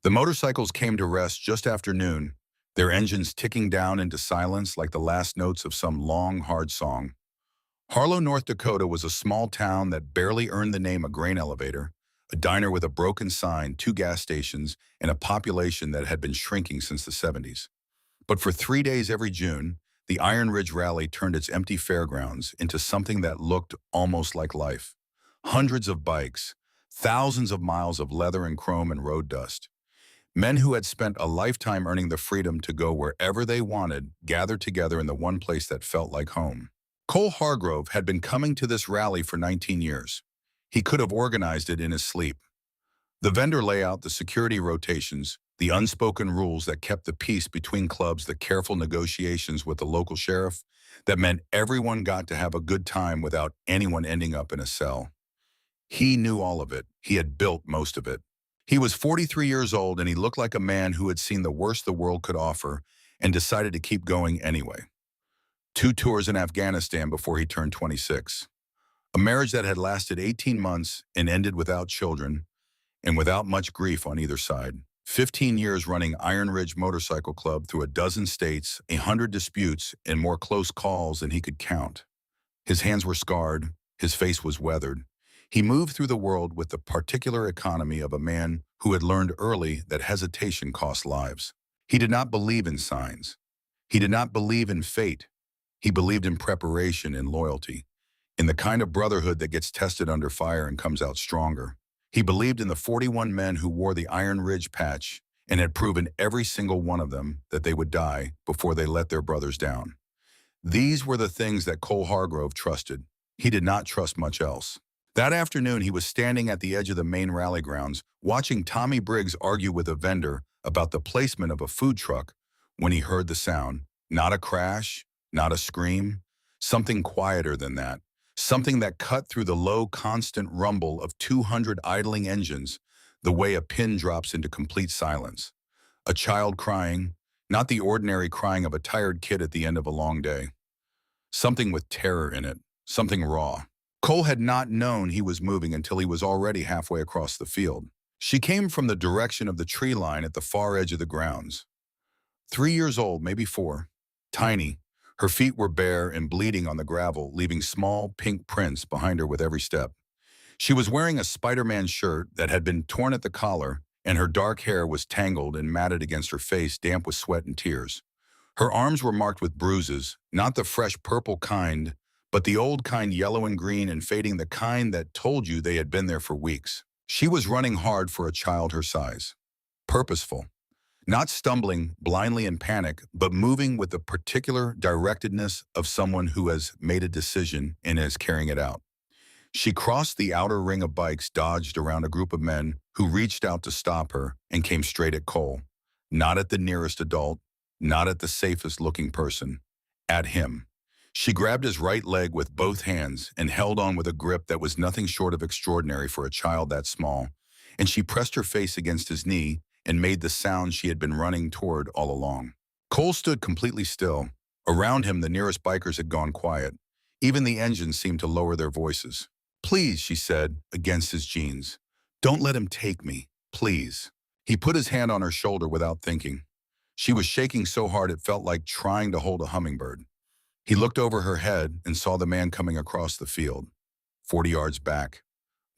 The motorcycles came to rest just after noon, their engines ticking down into silence like the last notes of some long, hard song. Harlow, North Dakota was a small town that barely earned the name a grain elevator, a diner with a broken sign, two gas stations, and a population that had been shrinking since the 70s. But for 3 days every June, the Iron Ridge Rally turned its empty fairgrounds into something that looked almost like life. Hundreds of bikes, thousands of miles of leather and chrome and road dust. Men who had spent a lifetime earning the freedom to go wherever they wanted gathered together in the one place that felt like home. Cole Hargrove had been coming to this rally for 19 years. He could have organized it in his sleep. The vendor layout, the security rotations, the unspoken rules that kept the peace between clubs, the careful negotiations with the local sheriff that meant everyone got to have a good time without anyone ending up in a cell. He knew all of it. He had built most of it. He was 43 years old and he looked like a man who had seen the worst the world could offer and decided to keep going anyway. 2 tours in Afghanistan before he turned 26. A marriage that had lasted 18 months and ended without children and without much grief on either side. 15 years running Iron Ridge Motorcycle Club through a dozen states, 100 disputes, and more close calls than he could count. His hands were scarred, his face was weathered. He moved through the world with the particular economy of a man who had learned early that hesitation cost lives. He did not believe in signs. He did not believe in fate. He believed in preparation and loyalty, in the kind of brotherhood that gets tested under fire and comes out stronger. He believed in the 41 men who wore the Iron Ridge patch and had proven every single one of them that they would die before they let their brothers down. These were the things that Cole Hargrove trusted. He did not trust much else. That afternoon, he was standing at the edge of the main rally grounds, watching Tommy Briggs argue with a vendor about the placement of a food truck when he heard the sound. Not a crash, not a scream, something quieter than that. Something that cut through the low, constant rumble of 200 idling engines, the way a pin drops into complete silence. A child crying, not the ordinary crying of a tired kid at the end of a long day. Something with terror in it, something raw. Cole had not known he was moving until he was already halfway across the field. She came from the direction of the tree line at the far edge of the grounds. 3 years old, maybe 4, tiny. Her feet were bare and bleeding on the gravel, leaving small pink prints behind her with every step. She was wearing a Spider-Man shirt that had been torn at the collar, and her dark hair was tangled and matted against her face, damp with sweat and tears. Her arms were marked with bruises, not the fresh purple kind, but the old kind, yellow and green and fading, the kind that told you they had been there for weeks. She was running hard for a child her size. Purposeful. Not stumbling blindly in panic, but moving with the particular directedness of someone who has made a decision and is carrying it out. She crossed the outer ring of bikes, dodged around a group of men who reached out to stop her, and came straight at Cole. Not at the nearest adult, not at the safest looking person. At him. She grabbed his right leg with both hands and held on with a grip that was nothing short of extraordinary for a child that small, and she pressed her face against his knee and made the sound she had been running toward all along. Cole stood completely still. Around him, the nearest bikers had gone quiet. Even the engines seemed to lower their voices. "Please," she said, against his jeans. "Don't let him take me, please." He put his hand on her shoulder without thinking. She was shaking so hard it felt like trying to hold a hummingbird. He looked over her head and saw the man coming across the field, 40 yards back,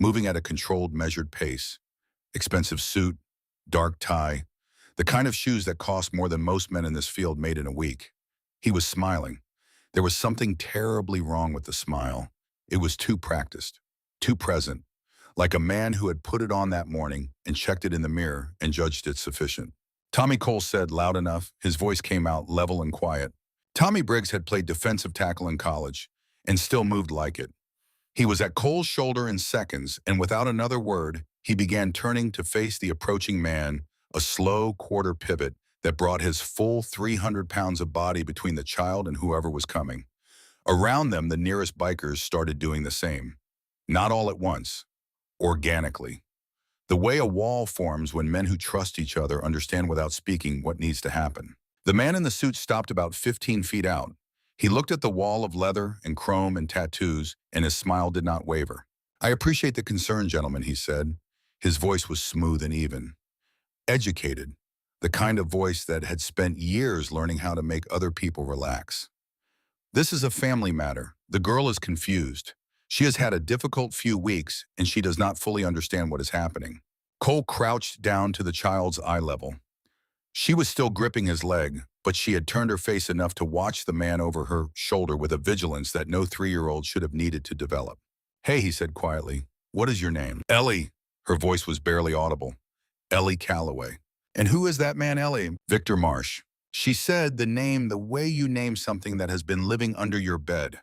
moving at a controlled, measured pace. Expensive suit, dark tie, the kind of shoes that cost more than most men in this field made in a week. He was smiling. There was something terribly wrong with the smile. It was too practiced, too present, like a man who had put it on that morning and checked it in the mirror and judged it sufficient. "Tommy," Cole said, loud enough. His voice came out level and quiet. Tommy Briggs had played defensive tackle in college and still moved like it. He was at Cole's shoulder in seconds, and without another word, he began turning to face the approaching man, a slow quarter pivot that brought his full 300 pounds of body between the child and whoever was coming. Around them, the nearest bikers started doing the same. Not all at once, organically. The way a wall forms when men who trust each other understand without speaking what needs to happen. The man in the suit stopped about 15 feet out. He looked at the wall of leather and chrome and tattoos, and his smile did not waver. "I appreciate the concern, gentlemen," he said. His voice was smooth and even. educated, the kind of voice that had spent years learning how to make other people relax. This is a family matter. The girl is confused. She has had a difficult few weeks, and she does not fully understand what is happening. Cole crouched down to the child's eye level. She was still gripping his leg, but she had turned her face enough to watch the man over her shoulder with a vigilance that no 3-year-old should have needed to develop. "Hey," he said quietly, "what is your name?" "Ellie." Her voice was barely audible. "Ellie Calloway." "And who is that man, Ellie?" "Victor Marsh." She said the name the way you name something that has been living under your bed.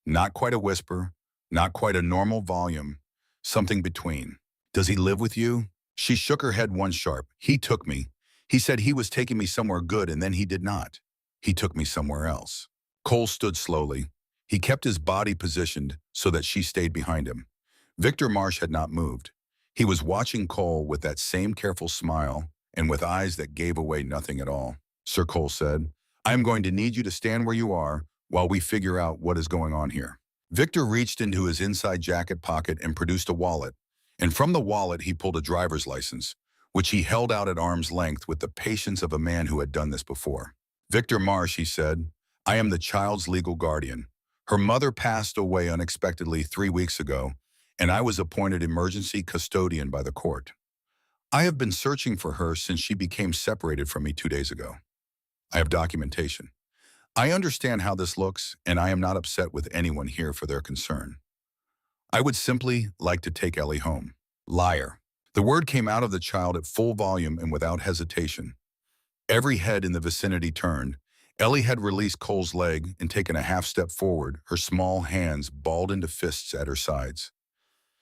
Not quite a whisper, not quite a normal volume, something between. "Does he live with you?" She shook her head one sharp. "He took me. He said he was taking me somewhere good, and then he did not. He took me somewhere else." Cole stood slowly. He kept his body positioned so that she stayed behind him. Victor Marsh had not moved. He was watching Cole with that same careful smile and with eyes that gave away nothing at all. "Sir," Cole said, "I am going to need you to stand where you are while we figure out what is going on here." Victor reached into his inside jacket pocket and produced a wallet, and from the wallet he pulled a driver's license, which he held out at arm's length with the patience of a man who had done this before. "Victor Marsh," he said, "I am the child's legal guardian. Her mother passed away unexpectedly 3 weeks ago, and I was appointed emergency custodian by the court. I have been searching for her since she became separated from me 2 days ago. I have documentation. I understand how this looks, and I am not upset with anyone here for their concern. I would simply like to take Ellie home." "Liar." The word came out of the child at full volume and without hesitation. Every head in the vicinity turned. Ellie had released Cole's leg and taken a half step forward, her small hands balled into fists at her sides.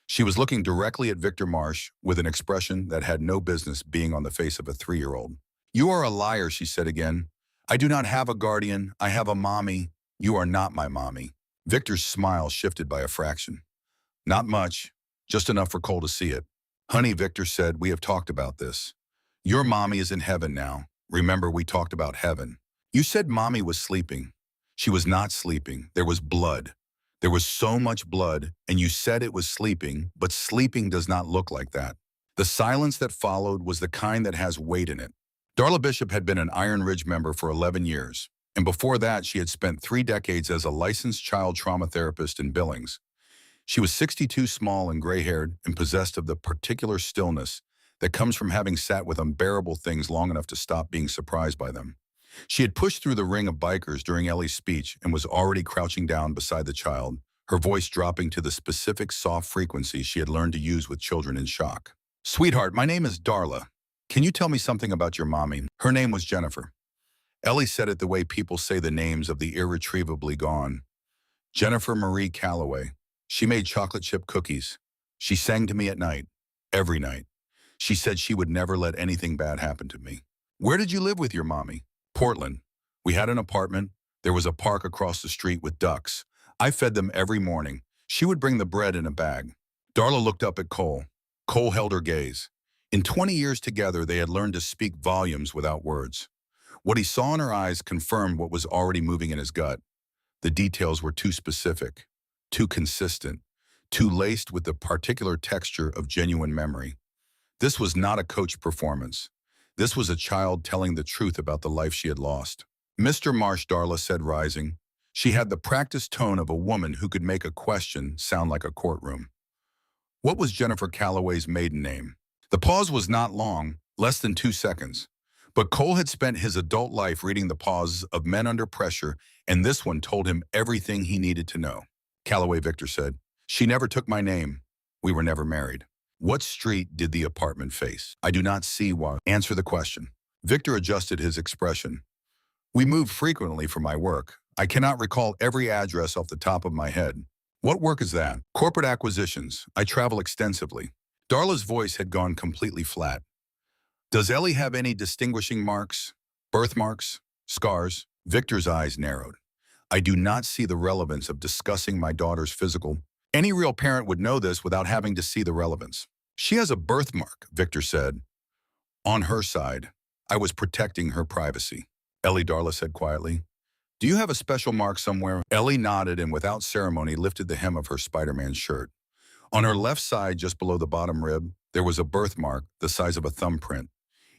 She was looking directly at Victor Marsh with an expression that had no business being on the face of a 3-year-old. "You are a liar," she said again. "I do not have a guardian. I have a mommy. You are not my mommy." Victor's smile shifted by a fraction. "Not much, just enough for Cole to see it." "Honey," Victor said, "we have talked about this. Your mommy is in heaven now. Remember, we talked about heaven. You said mommy was sleeping. She was not sleeping. There was blood. There was so much blood, and you said it was sleeping, but sleeping does not look like that." The silence that followed was the kind that has weight in it. Darla Bishop had been an Iron Ridge member for 11 years, and before that she had spent 3 decades as a licensed child trauma therapist in Billings. She was 62, small and gray-haired, and possessed of the particular stillness that comes from having sat with unbearable things long enough to stop being surprised by them. She had pushed through the ring of bikers during Ellie's speech and was already crouching down beside the child, her voice dropping to the specific soft frequency she had learned to use with children in shock. "Sweetheart, my name is Darla. Can you tell me something about your mommy?" Her name was Jennifer. Ellie said it the way people say the names of the irretrievably gone. "Jennifer Marie Calloway. She made chocolate chip cookies. She sang to me at night, every night. She said she would never let anything bad happen to me." "Where did you live with your mommy?" "Portland. We had an apartment. There was a park across the street with ducks. I fed them every morning. She would bring the bread in a bag." Darla looked up at Cole. Cole held her gaze. In 20 years together, they had learned to speak volumes without words. What he saw in her eyes confirmed what was already moving in his gut. The details were too specific, too consistent, too laced with the particular texture of genuine memory. This was not a coached performance. This was a child telling the truth about the life she had lost. "Mr. Marsh," Darla said, rising. She had the practiced tone of a woman who could make a question sound like a courtroom. "What was Jennifer Calloway's maiden name?" The pause was not long, less than 2 seconds. But Cole had spent his adult life reading the pauses of men under pressure, and this one told him everything he needed to know. "Calloway," Victor said. "She never took my name. We were never married." "What street did the apartment face?" "I do not see why." "Answer the question." Victor adjusted his expression. "We moved frequently for my work. I cannot recall every address off the top of my head." "What work is that?" "Corporate acquisitions. I travel extensively." Darla's voice had gone completely flat. "Does Ellie have any distinguishing marks? Birthmarks? Scars?" Victor's eyes narrowed. "I do not see the relevance of discussing my daughter's physical. Any real parent would know this without having to see the relevance." "She has a birthmark," Victor said. "On her side. I was protecting her privacy." "Ellie," Darla said quietly. "Do you have a special mark somewhere?" Ellie nodded and without ceremony lifted the hem of her Spider-Man shirt. On her left side, just below the bottom rib, there was a birthmark the size of a thumbprint.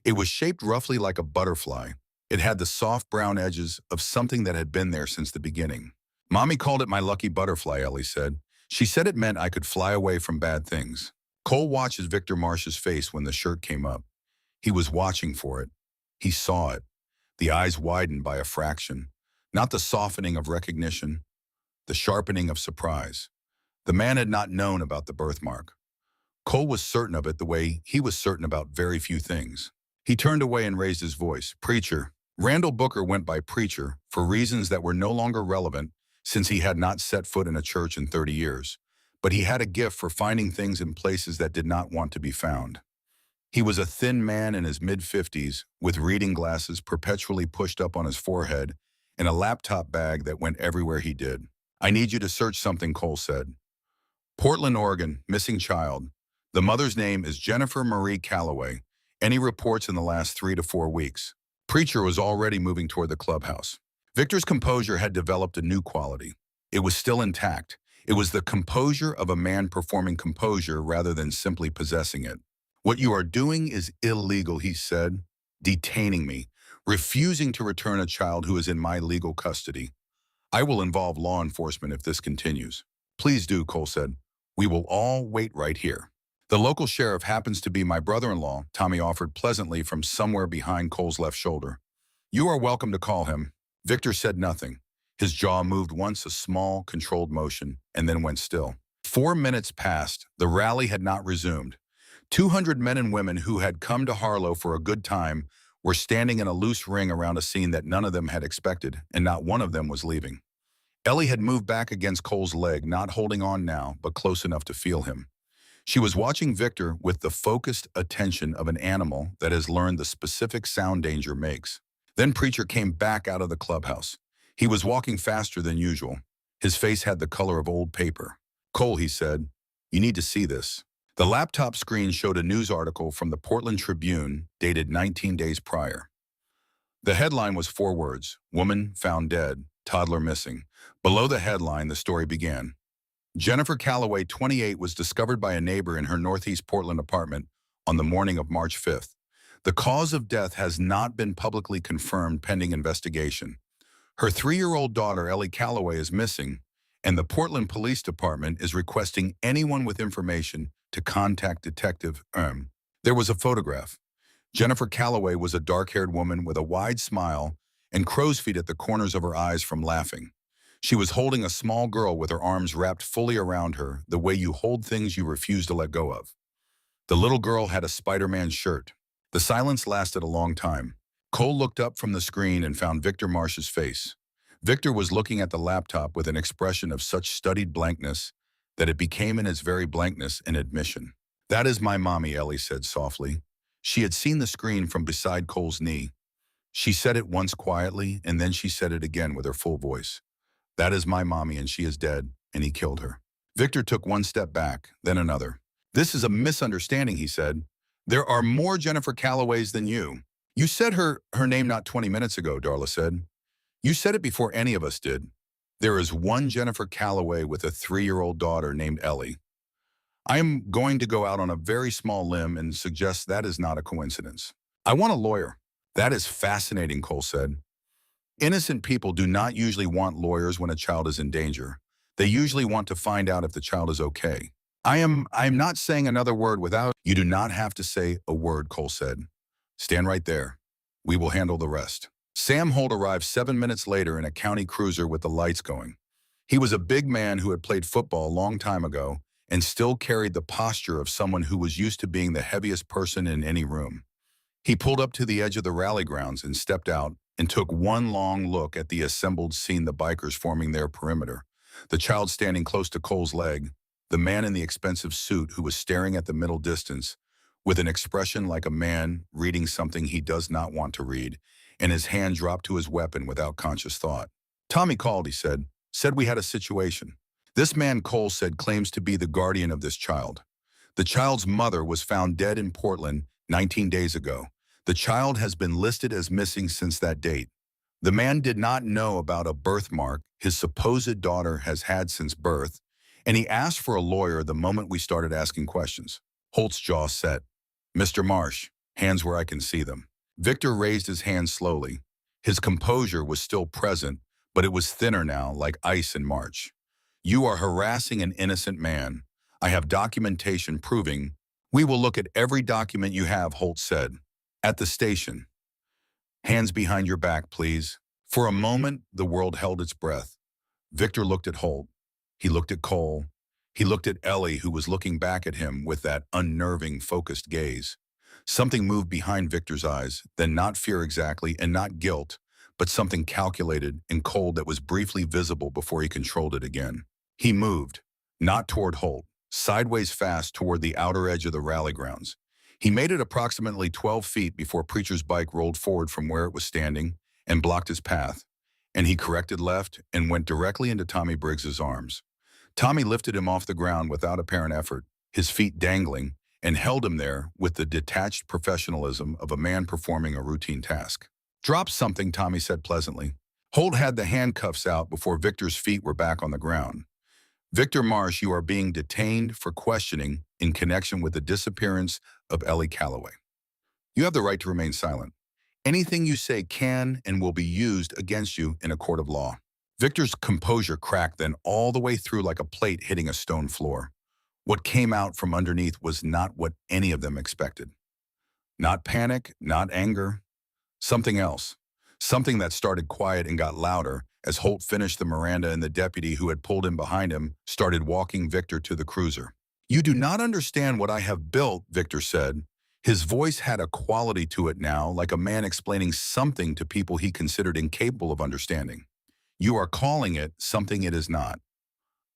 It was shaped roughly like a butterfly. It had the soft brown edges of something that had been there since the beginning. Mommy called it my lucky butterfly, Ellie said. She said it meant I could fly away from bad things. Cole watched as Victor Marsh's face when the shirt came up. He was watching for it. He saw it. The eyes widened by a fraction. Not the softening of recognition, the sharpening of surprise. The man had not known about the birthmark. Cole was certain of it the way he was certain about very few things. He turned away and raised his voice. Preacher. Randall Booker went by preacher for reasons that were no longer relevant since he had not set foot in a church in 30 years. But he had a gift for finding things in places that did not want to be found. He was a thin man in his mid-50s with reading glasses perpetually pushed up on his forehead and a laptop bag that went everywhere he did. I need you to search something, Cole said. Portland, Oregon, missing child. The mother's name is Jennifer Marie Calloway. Any reports in the last 3 to 4 weeks? Preacher was already moving toward the clubhouse. Victor's composure had developed a new quality. It was still intact. It was the composure of a man performing composure rather than simply possessing it. What you are doing is illegal, he said, detaining me, refusing to return a child who is in my legal custody. I will involve law enforcement if this continues. Please do, Cole said. We will all wait right here. The local sheriff happens to be my brother-in-law, Tommy offered pleasantly from somewhere behind Cole's left shoulder. You are welcome to call him. Victor said nothing. His jaw moved once, a small, controlled motion, and then went still. 4 minutes passed. The rally had not resumed. 200 men and women who had come to Harlow for a good time were standing in a loose ring around a scene that none of them had expected, and not one of them was leaving. Ellie had moved back against Cole's leg, not holding on now, but close enough to feel him. She was watching Victor with the focused attention of an animal that has learned the specific sound danger makes. Then Preacher came back out of the clubhouse. He was walking faster than usual. His face had the color of old paper. Cole, he said, you need to see this. The laptop screen showed a news article from the Portland Tribune dated 19 days prior. The headline was 4 words, woman found dead, toddler missing. Below the headline, the story began. Jennifer Calloway, 28, was discovered by a neighbor in her northeast Portland apartment on the morning of March 5th. The cause of death has not been publicly confirmed pending investigation. Her 3-year-old daughter, Ellie Calloway, is missing, and the Portland Police Department is requesting anyone with information to contact Detective There was a photograph. Jennifer Calloway was a dark-haired woman with a wide smile and crow's feet at the corners of her eyes from laughing. She was holding a small girl with her arms wrapped fully around her, the way you hold things you refuse to let go of. The little girl had a Spider-Man shirt. The silence lasted a long time. Cole looked up from the screen and found Victor Marsh's face. Victor was looking at the laptop with an expression of such studied blankness that it became in its very blankness an admission. That is my mommy, Ellie said softly. She had seen the screen from beside Cole's knee. She said it once quietly, and then she said it again with her full voice. That is my mommy, and she is dead, and he killed her. Victor took one step back, then another. This is a misunderstanding, he said. There are more Jennifer Calloways than you. You said her name not 20 minutes ago, Darla said. You said it before any of us did. There is one Jennifer Calloway with a 3-year-old daughter named Ellie. I am going to go out on a very small limb and suggest that is not a coincidence. I want a lawyer. That is fascinating, Cole said. Innocent people do not usually want lawyers when a child is in danger. They usually want to find out if the child is okay. I am not saying another word without... You do not have to say a word, Cole said. Stand right there. We will handle the rest. Sam Holt arrived 7 minutes later in a county cruiser with the lights going. He was a big man who had played football a long time ago and still carried the posture of someone who was used to being the heaviest person in any room. He pulled up to the edge of the rally grounds and stepped out and took one long look at the assembled scene, the bikers forming their perimeter, the child standing close to Cole's leg, the man in the expensive suit who was staring at the middle distance with an expression like a man reading something he does not want to read, and his hand dropped to his weapon without conscious thought. Tommy called, he said we had a situation. This man, Cole said, claims to be the guardian of this child. The child's mother was found dead in Portland 19 days ago. The child has been listed as missing since that date. The man did not know about a birthmark his supposed daughter has had since birth, and he asked for a lawyer the moment we started asking questions. Holt's jaw set. Mr. Marsh, Hands where I can see them. Victor raised his hand slowly. His composure was still present, but it was thinner now, like ice in March. You are harassing an innocent man. I have documentation proving. We will look at every document you have, Holt said. At the station. Hands behind your back, please. For a moment, the world held its breath. Victor looked at Holt. He looked at Cole. He looked at Ellie, who was looking back at him with that unnerving, focused gaze. Something moved behind Victor's eyes, then not fear exactly and not guilt, but something calculated and cold that was briefly visible before he controlled it again. He moved, not toward Holt, sideways fast toward the outer edge of the rally grounds. He made it approximately 12 feet before Preacher's bike rolled forward from where it was standing and blocked his path, and he corrected left and went directly into Tommy Briggs's arms. Tommy lifted him off the ground without apparent effort, his feet dangling, and held him there with the detached professionalism of a man performing a routine task. Drop something, Tommy said pleasantly. Holt had the handcuffs out before Victor's feet were back on the ground. Victor Marsh, you are being detained for questioning in connection with the disappearance of Ellie Calloway. You have the right to remain silent. Anything you say can and will be used against you in a court of law. Victor's composure cracked then all the way through like a plate hitting a stone floor. What came out from underneath was not what any of them expected. Not panic, not anger. Something else. Something that started quiet and got louder as Holt finished the Miranda and the deputy who had pulled him behind him started walking Victor to the cruiser. You do not understand what I have built, Victor said. His voice had a quality to it now, like a man explaining something to people he considered incapable of understanding. You are calling it something it is not.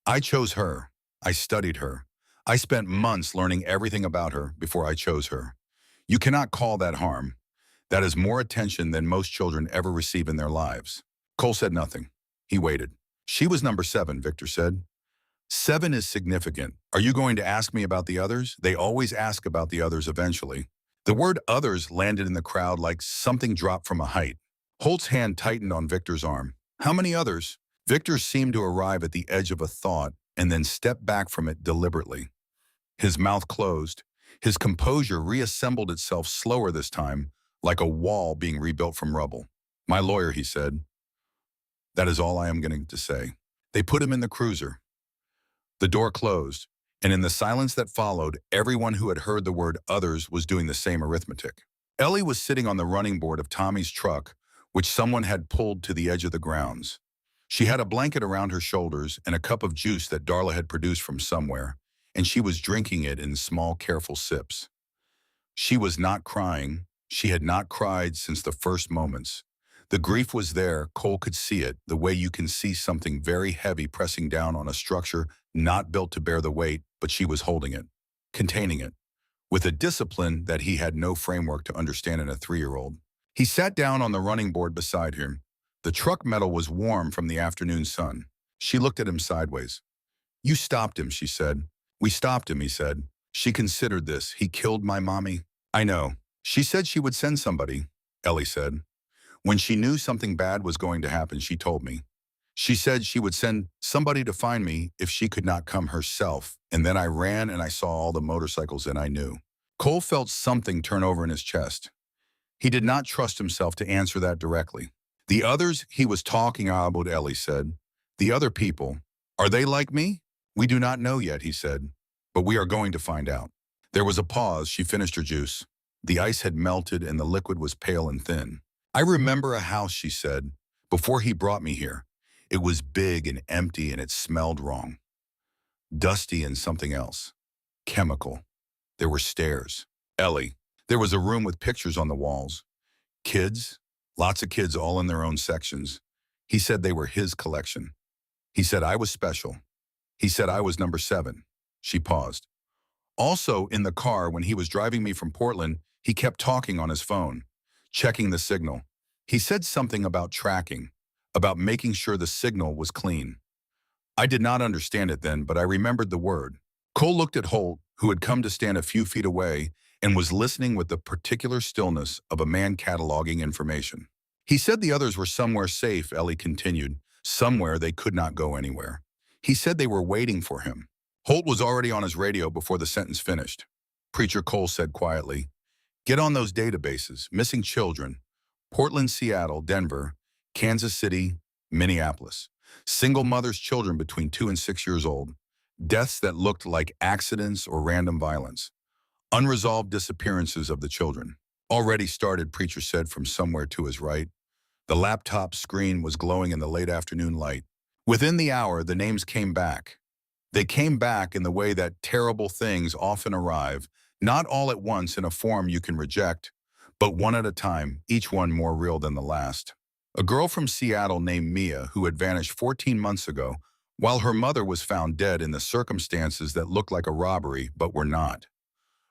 I chose her. I studied her. I spent months learning everything about her before I chose her. You cannot call that harm. That is more attention than most children ever receive in their lives. Cole said nothing. He waited. She was number 7, Victor said. 7 is significant. Are you going to ask me about the others? They always ask about the others eventually. The word others landed in the crowd like something dropped from a height. Holt's hand tightened on Victor's arm. How many others? Victor seemed to arrive at the edge of a thought and then stepped back from it deliberately. His mouth closed. His composure reassembled itself slower this time, like a wall being rebuilt from rubble. My lawyer, he said. That is all I am going to say. They put him in the cruiser. The door closed, and in the silence that followed, everyone who had heard the word others was doing the same arithmetic. Ellie was sitting on the running board of Tommy's truck, which someone had pulled to the edge of the grounds. She had a blanket around her shoulders and a cup of juice that Darla had produced from somewhere, and she was drinking it in small, careful sips. She was not crying. She had not cried since the first moments. The grief was there, Cole could see it, the way you can see something very heavy pressing down on a structure not built to bear the weight, but she was holding it, containing it, with a discipline that he had no framework to understand in a 3-year-old. He sat down on the running board beside him. The truck metal was warm from the afternoon sun. She looked at him sideways. You stopped him, she said. We stopped him, he said. She considered this. He killed my mommy. I know. She said she would send somebody, Ellie said. When she knew something bad was going to happen, she told me. She said she would send somebody to find me if she could not come herself, and then I ran and I saw all the motorcycles and I knew. Cole felt something turn over in his chest. He did not trust himself to answer that directly. The others he was talking about, Ellie said. The other people, are they like me? We do not know yet, he said, but we are going to find out. There was a pause. She finished her juice. The ice had melted and the liquid was pale and thin. I remember a house, she said, before he brought me here. It was big and empty and it smelled wrong. Dusty and something else. Chemical. There were stairs. Ellie. There was a room with pictures on the walls. Kids. Lots of kids all in their own sections. He said they were his collection. He said I was special. He said I was number 7. She paused. Also, in the car when he was driving me from Portland, he kept talking on his phone, checking the signal. He said something about tracking, about making sure the signal was clean. I did not understand it then, but I remembered the word. Cole looked at Holt, who had come to stand a few feet away and was listening with the particular stillness of a man cataloging information. He said the others were somewhere safe, Ellie continued, somewhere they could not go anywhere. He said they were waiting for him. Holt was already on his radio before the sentence finished. Preacher, Cole said quietly. Get on those databases. Missing children. Portland, Seattle, Denver, Kansas City, Minneapolis. Single mothers' children between 2 and 6 years old. Deaths that looked like accidents or random violence. Unresolved disappearances of the children. Already started, preacher said from somewhere to his right. The laptop screen was glowing in the late afternoon light. Within the hour, the names came back. They came back in the way that terrible things often arrive, not all at once in a form you can reject, but one at a time, each one more real than the last. A girl from Seattle named Mia who had vanished 14 months ago, while her mother was found dead in the circumstances that looked like a robbery but were not.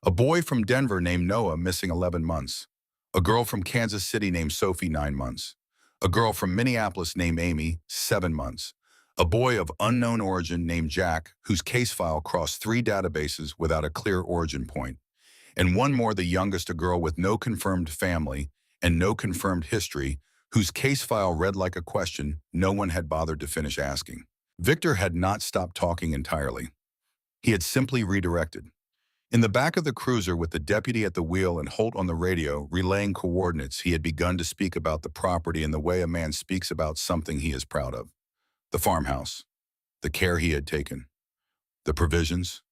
A boy from Denver named Noah missing 11 months. A girl from Kansas City named Sophie 9 months. A girl from Minneapolis named Amy 7 months. A boy of unknown origin named Jack, whose case file crossed 3 databases without a clear origin point. And one more, the youngest, a girl with no confirmed family and no confirmed history, whose case file read like a question no one had bothered to finish asking. Victor had not stopped talking entirely. He had simply redirected. In the back of the cruiser with the deputy at the wheel and Holt on the radio relaying coordinates, he had begun to speak about the property in the way a man speaks about something he is proud of. The farmhouse, the care he had taken, the provisions,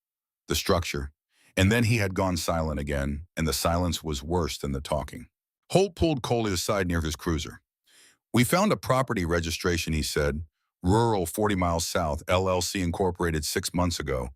the structure, and then he had gone silent again, and the silence was worse than the talking. Holt pulled Coley aside near his cruiser. "We found a property registration," he said, "Rural 40 miles south, LLC Incorporated 6 months ago.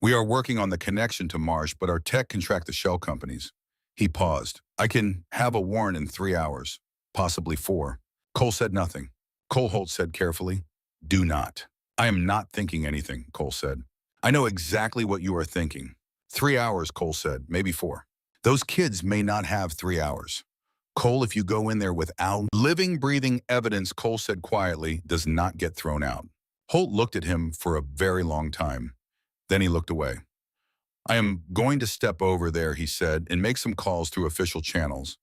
We are working on the connection to Marsh, but our tech can track the shell companies." He paused. "I can have a warrant in 3 hours, possibly 4. Cole said nothing. Cole, Holt said carefully, "Do not." "I am not thinking anything," Cole said. "I know exactly what you are thinking." 3 hours, Cole said, "maybe 4. Those kids may not have 3 hours. Cole, if you go in there without living, breathing evidence," Cole said quietly, "does not get thrown out." Holt looked at him for a very long time. Then he looked away. "I am going to step over there," he said, "and make some calls through official channels.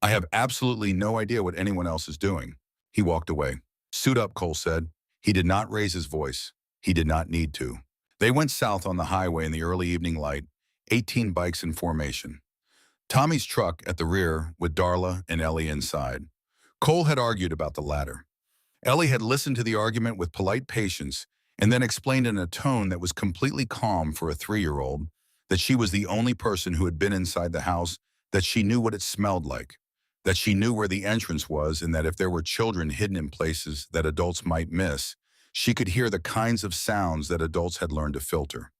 I have absolutely no idea what anyone else is doing." He walked away. "Suit up," Cole said. He did not raise his voice. He did not need to. They went south on the highway in the early evening light, 18 bikes in formation. Tommy's truck at the rear with Darla and Ellie inside. Cole had argued about the latter. Ellie had listened to the argument with polite patience and then explained in a tone that was completely calm for a 3-year-old that she was the only person who had been inside the house, that she knew what it smelled like, that she knew where the entrance was, and that if there were children hidden in places that adults might miss, she could hear the kinds of sounds that adults had learned to filter.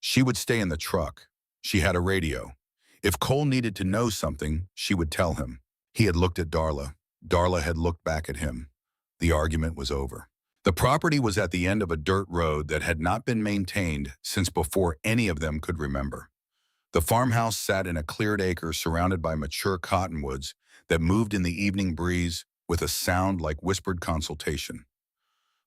She would stay in the truck. She had a radio. If Cole needed to know something, she would tell him. He had looked at Darla. Darla had looked back at him. The argument was over. The property was at the end of a dirt road that had not been maintained since before any of them could remember. The farmhouse sat in a cleared acre surrounded by mature cottonwoods that moved in the evening breeze with a sound like whispered consultation.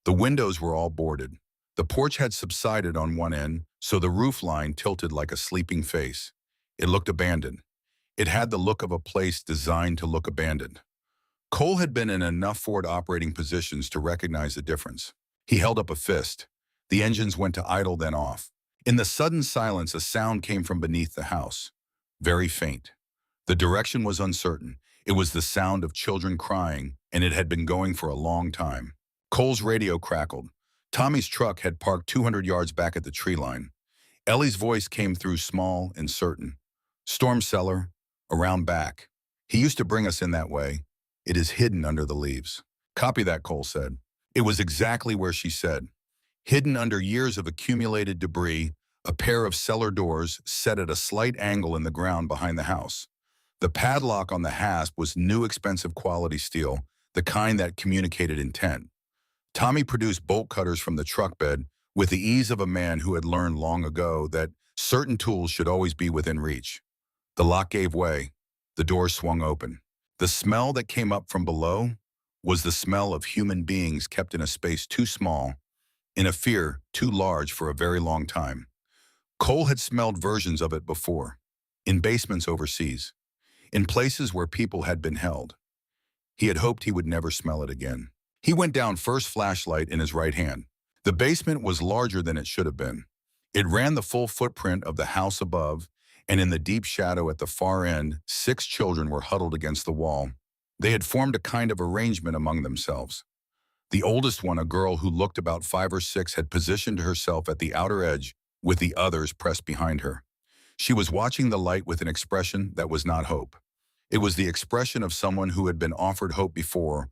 The windows were all boarded. The porch had subsided on one end, so the roof line tilted like a sleeping face. It looked abandoned. It had the look of a place designed to look abandoned. Cole had been in enough forward operating positions to recognize the difference. He held up a fist. The engines went to idle, then off. In the sudden silence, a sound came from beneath the house. Very faint. The direction was uncertain. It was the sound of children crying, and it had been going for a long time. Cole's radio crackled. Tommy's truck had parked 200 yards back at the tree line. Ellie's voice came through small and certain. "Storm cellar, around back. He used to bring us in that way. It is hidden under the leaves." "Copy that," Cole said. It was exactly where she said. Hidden under years of accumulated debris, a pair of cellar doors set at a slight angle in the ground behind the house. The padlock on the hasp was new expensive quality steel, the kind that communicated intent. Tommy produced bolt cutters from the truck bed with the ease of a man who had learned long ago that certain tools should always be within reach. The lock gave way. The door swung open. The smell that came up from below was the smell of human beings kept in a space too small, in a fear too large for a very long time. Cole had smelled versions of it before, in basements overseas, in places where people had been held. He had hoped he would never smell it again. He went down, first flashlight in his right hand. The basement was larger than it should have been. It ran the full footprint of the house above, and in the deep shadow at the far end, 6 children were huddled against the wall. They had formed a kind of arrangement among themselves. The oldest one, a girl who looked about 5 or 6, had positioned herself at the outer edge with the others pressed behind her. She was watching the light with an expression that was not hope. It was the expression of someone who had been offered hope before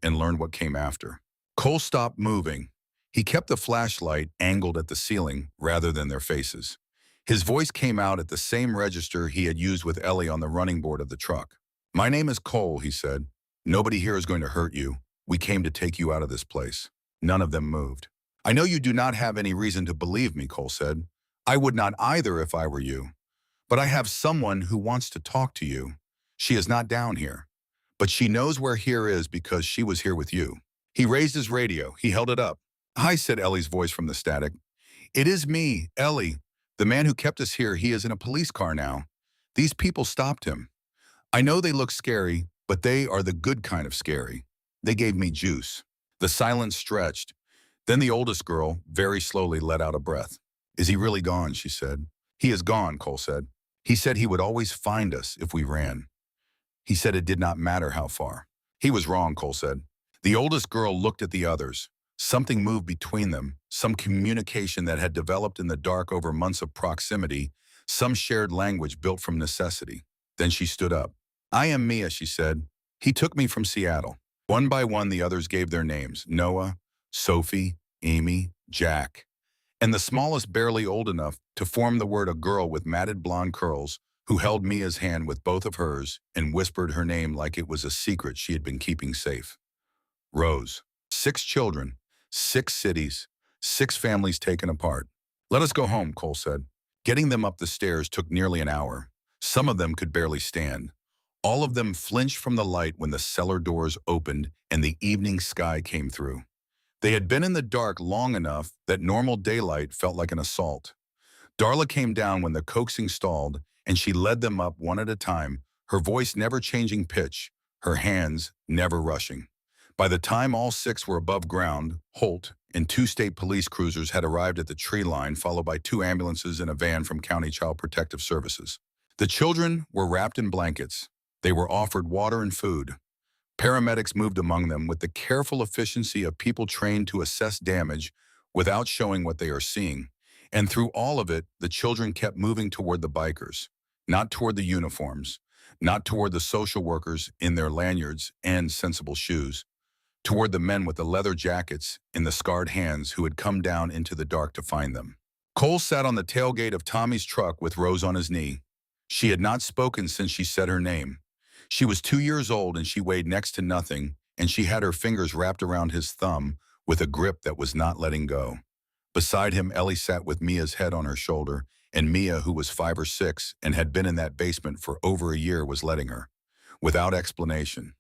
and learned what came after. Cole stopped moving. He kept the flashlight angled at the ceiling rather than their faces. His voice came out at the same register he had used with Ellie on the running board of the truck. "My name is Cole," he said. "Nobody here is going to hurt you. We came to take you out of this place." None of them moved. "I know you do not have any reason to believe me," Cole said. "I would not either if I were you. But I have someone who wants to talk to you. She is not down here. But she knows where here is because she was here with you." He raised his radio. He held it up. "Hi," said Ellie's voice from the static. "It is me, Ellie. The man who kept us here, he is in a police car now. These people stopped him. I know they look scary, but they are the good kind of scary. They gave me juice." The silence stretched. Then the oldest girl very slowly let out a breath. "Is he really gone?" she said. "He is gone," Cole said. "He said he would always find us if we ran. He said it did not matter how far." "He was wrong," Cole said. The oldest girl looked at the others. Something moved between them, some communication that had developed in the dark over months of proximity, some shared language built from necessity. Then she stood up. "I am Mia," she said. "He took me from Seattle." One by one, the others gave their names: Noah, Sophie, Amy, Jack, and the smallest barely old enough to form the word, a girl with matted blonde curls, who held Mia's hand with both of hers and whispered her name like it was a secret she had been keeping safe. Rose. 6 children, 6 cities, 6 families taken apart. "Let us go home," Cole said. Getting them up the stairs took nearly an hour. Some of them could barely stand. All of them flinched from the light when the cellar doors opened and the evening sky came through. They had been in the dark long enough that normal daylight felt like an assault. Darla came down when the coaxing stalled, and she led them up one at a time, her voice never changing pitch, her hands never rushing. By the time all 6 were above ground, Holt and 2 state police cruisers had arrived at the tree line, followed by 2 ambulances and a van from County Child Protective Services. The children were wrapped in blankets. They were offered water and food. Paramedics moved among them with the careful efficiency of people trained to assess damage without showing what they are seeing. And through all of it, the children kept moving toward the bikers, not toward the uniforms, not toward the social workers in their lanyards and sensible shoes, toward the men with the leather jackets and the scarred hands who had come down into the dark to find them. Cole sat on the tailgate of Tommy's truck with Rose on his knee. She had not spoken since she said her name. She was 2 years old and she weighed next to nothing, and she had her fingers wrapped around his thumb with a grip that was not letting go. Beside him, Ellie sat with Mia's head on her shoulder, and Mia, who was 5 or 6 and had been in that basement for over a year, was letting her. Without explanation.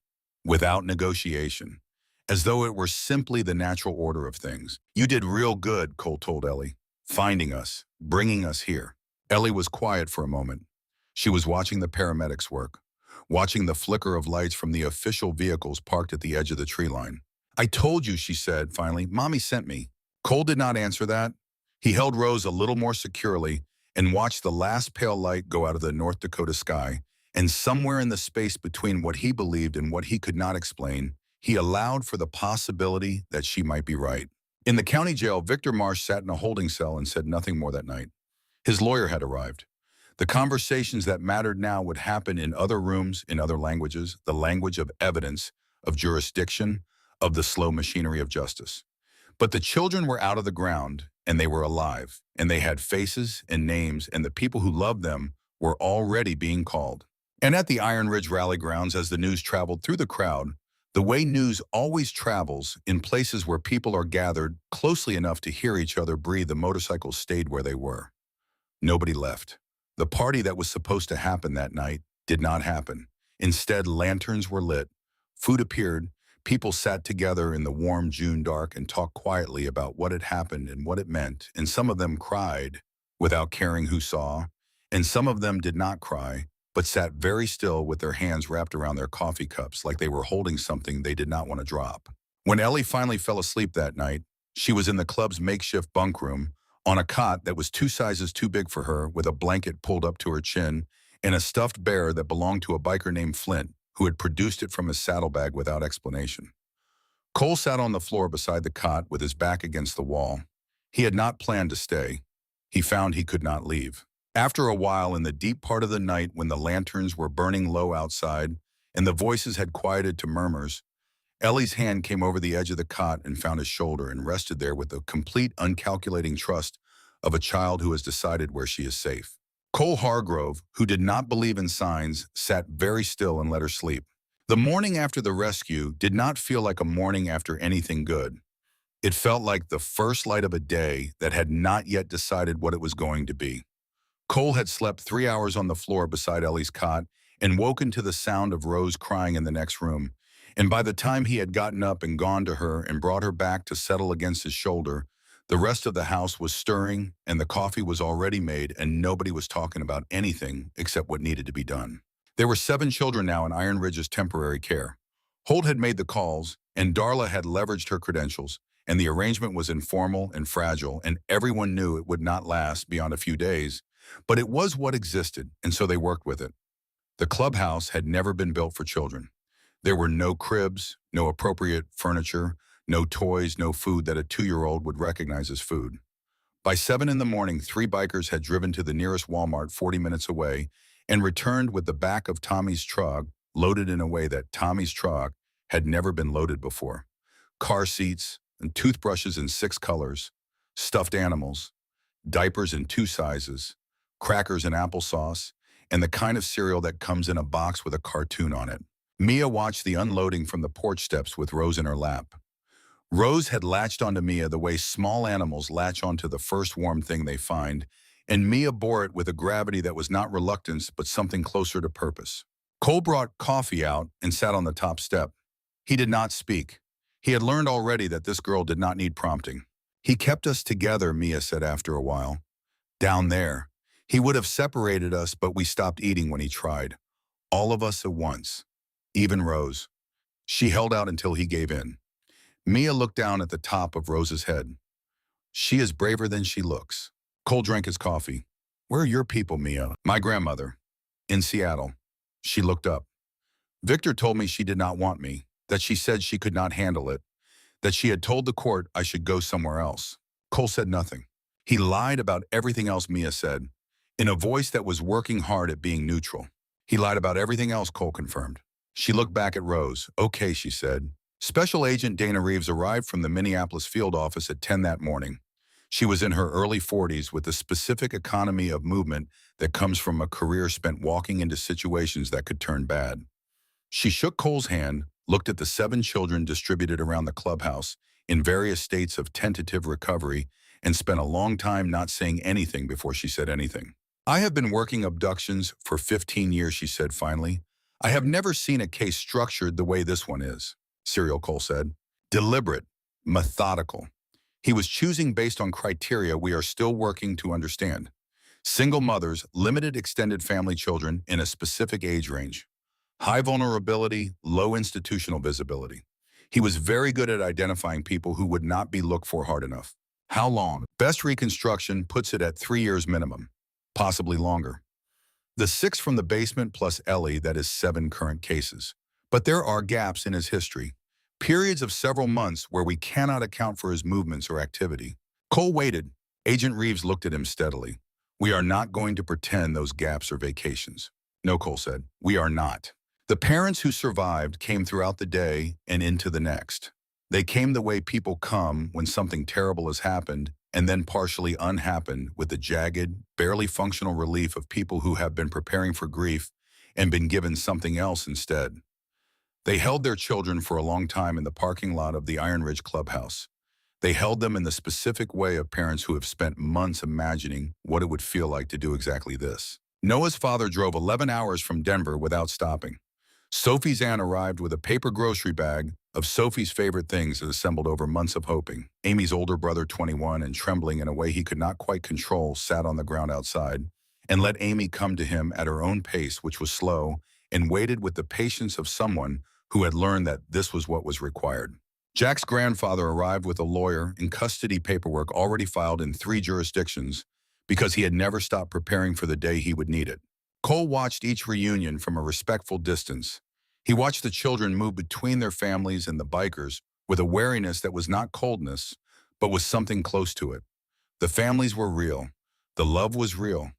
Without negotiation. As though it were simply the natural order of things. "You did real good," Cole told Ellie. "Finding us. Bringing us here." Ellie was quiet for a moment. She was watching the paramedics work, watching the flicker of lights from the official vehicles parked at the edge of the tree line. "I told you," she said, finally. "Mommy sent me." Cole did not answer that. He held Rose a little more securely and watched the last pale light go out of the North Dakota sky, and somewhere in the space between what he believed and what he could not explain, he allowed for the possibility that she might be right. In the county jail, Victor Marsh sat in a holding cell and said nothing more that night. His lawyer had arrived. The conversations that mattered now would happen in other rooms, in other languages, the language of evidence, of jurisdiction, of the slow machinery of justice. But the children were out of the ground, and they were alive, and they had faces and names, and the people who loved them were already being called. And at the Iron Ridge rally grounds, as the news traveled through the crowd, the way news always travels, in places where people are gathered closely enough to hear each other breathe, the motorcycles stayed where they were. Nobody left. The party that was supposed to happen that night did not happen. Instead, lanterns were lit, food appeared, people sat together in the warm June dark and talked quietly about what had happened and what it meant, and some of them cried without caring who saw, and some of them did not cry, but sat very still with their hands wrapped around their coffee cups like they were holding something they did not want to drop. When Ellie finally fell asleep that night, she was in the club's makeshift bunk room on a cot that was 2 sizes too big for her, with a blanket pulled up to her chin, and a stuffed bear that belonged to a biker named Flint, who had produced it from his saddlebag without explanation. Cole sat on the floor beside the cot with his back against the wall. He had not planned to stay. He found he could not leave. After a while, in the deep part of the night when the lanterns were burning low outside and the voices had quieted to murmurs, Ellie's hand came over the edge of the cot and found his shoulder and rested there with the complete, uncalculating trust of a child who has decided where she is safe. Cole Hargrove, who did not believe in signs, sat very still and let her sleep. The morning after the rescue did not feel like a morning after anything good. It felt like the first light of a day that had not yet decided what it was going to be. Cole had slept 3 hours on the floor beside Ellie's cot and woken to the sound of Rose crying in the next room. And by the time he had gotten up and gone to her and brought her back to settle against his shoulder, the rest of the house was stirring and the coffee was already made and nobody was talking about anything except what needed to be done. There were 7 children now in Iron Ridge's temporary care. Holt had made the calls, and Darla had leveraged her credentials, and the arrangement was informal and fragile, and everyone knew it would not last beyond a few days, but it was what existed, and so they worked with it. The clubhouse had never been built for children. There were no cribs, no appropriate furniture, no toys, no food that a 2-year-old would recognize as food. By 7 in the morning, 3 bikers had driven to the nearest Walmart 40 minutes away and returned with the back of Tommy's truck loaded in a way that Tommy's truck had never been loaded before. Car seats and toothbrushes in 6 colors, stuffed animals, diapers in 2 sizes, crackers and applesauce, and the kind of cereal that comes in a box with a cartoon on it. Mia watched the unloading from the porch steps with Rose in her lap. Rose had latched onto Mia the way small animals latch onto the first warm thing they find, and Mia bore it with a gravity that was not reluctance but something closer to purpose. Cole brought coffee out and sat on the top step. He did not speak. He had learned already that this girl did not need prompting. "He kept us together," Mia said after a while. "Down there. He would have separated us, but we stopped eating when he tried. All of us at once. Even Rose. She held out until he gave in." Mia looked down at the top of Rose's head. "She is braver than she looks." Cole drank his coffee. "Where are your people, Mia?" "My grandmother. In Seattle." She looked up. "Victor told me she did not want me, that she said she could not handle it, that she had told the court I should go somewhere else." Cole said nothing. He lied about everything else, Mia said, in a voice that was working hard at being neutral. "He lied about everything else," Cole confirmed. She looked back at Rose. "Okay," she said. Special Agent Dana Reeves arrived from the Minneapolis field office at 10 that morning. She was in her early 40s with the specific economy of movement that comes from a career spent walking into situations that could turn bad. She shook Cole's hand, looked at the 7 children distributed around the clubhouse in various states of tentative recovery, and spent a long time not saying anything before she said anything. "I have been working abductions for 15 years, she said finally. "I have never seen a case structured the way this one is," Serial Cole said. "Deliberate, methodical. He was choosing based on criteria we are still working to understand. Single mothers, limited extended family children in a specific age range. High vulnerability, low institutional visibility. He was very good at identifying people who would not be looked for hard enough. How long? Best reconstruction puts it at 3 years minimum, possibly longer. The 6 from the basement plus Ellie, that is 7 current cases. But there are gaps in his history, periods of several months where we cannot account for his movements or activity." Cole waited. Agent Reeves looked at him steadily. "We are not going to pretend those gaps are vacations." "No," Cole said. "We are not." The parents who survived came throughout the day and into the next. They came the way people come when something terrible has happened and then partially unhappened, with the jagged, barely functional relief of people who have been preparing for grief and been given something else instead. They held their children for a long time in the parking lot of the Iron Ridge Clubhouse. They held them in the specific way of parents who have spent months imagining what it would feel like to do exactly this. Noah's father drove 11 hours from Denver without stopping. Sophie's aunt arrived with a paper grocery bag of Sophie's favorite things assembled over months of hoping. Amy's older brother, 21 and trembling in a way he could not quite control, sat on the ground outside and let Amy come to him at her own pace, which was slow, and waited with the patience of someone who had learned that this was what was required. Jack's grandfather arrived with a lawyer and custody paperwork already filed in 3 jurisdictions because he had never stopped preparing for the day he would need it. Cole watched each reunion from a respectful distance. He watched the children move between their families and the bikers with a wariness that was not coldness, but was something close to it. The families were real. The love was real.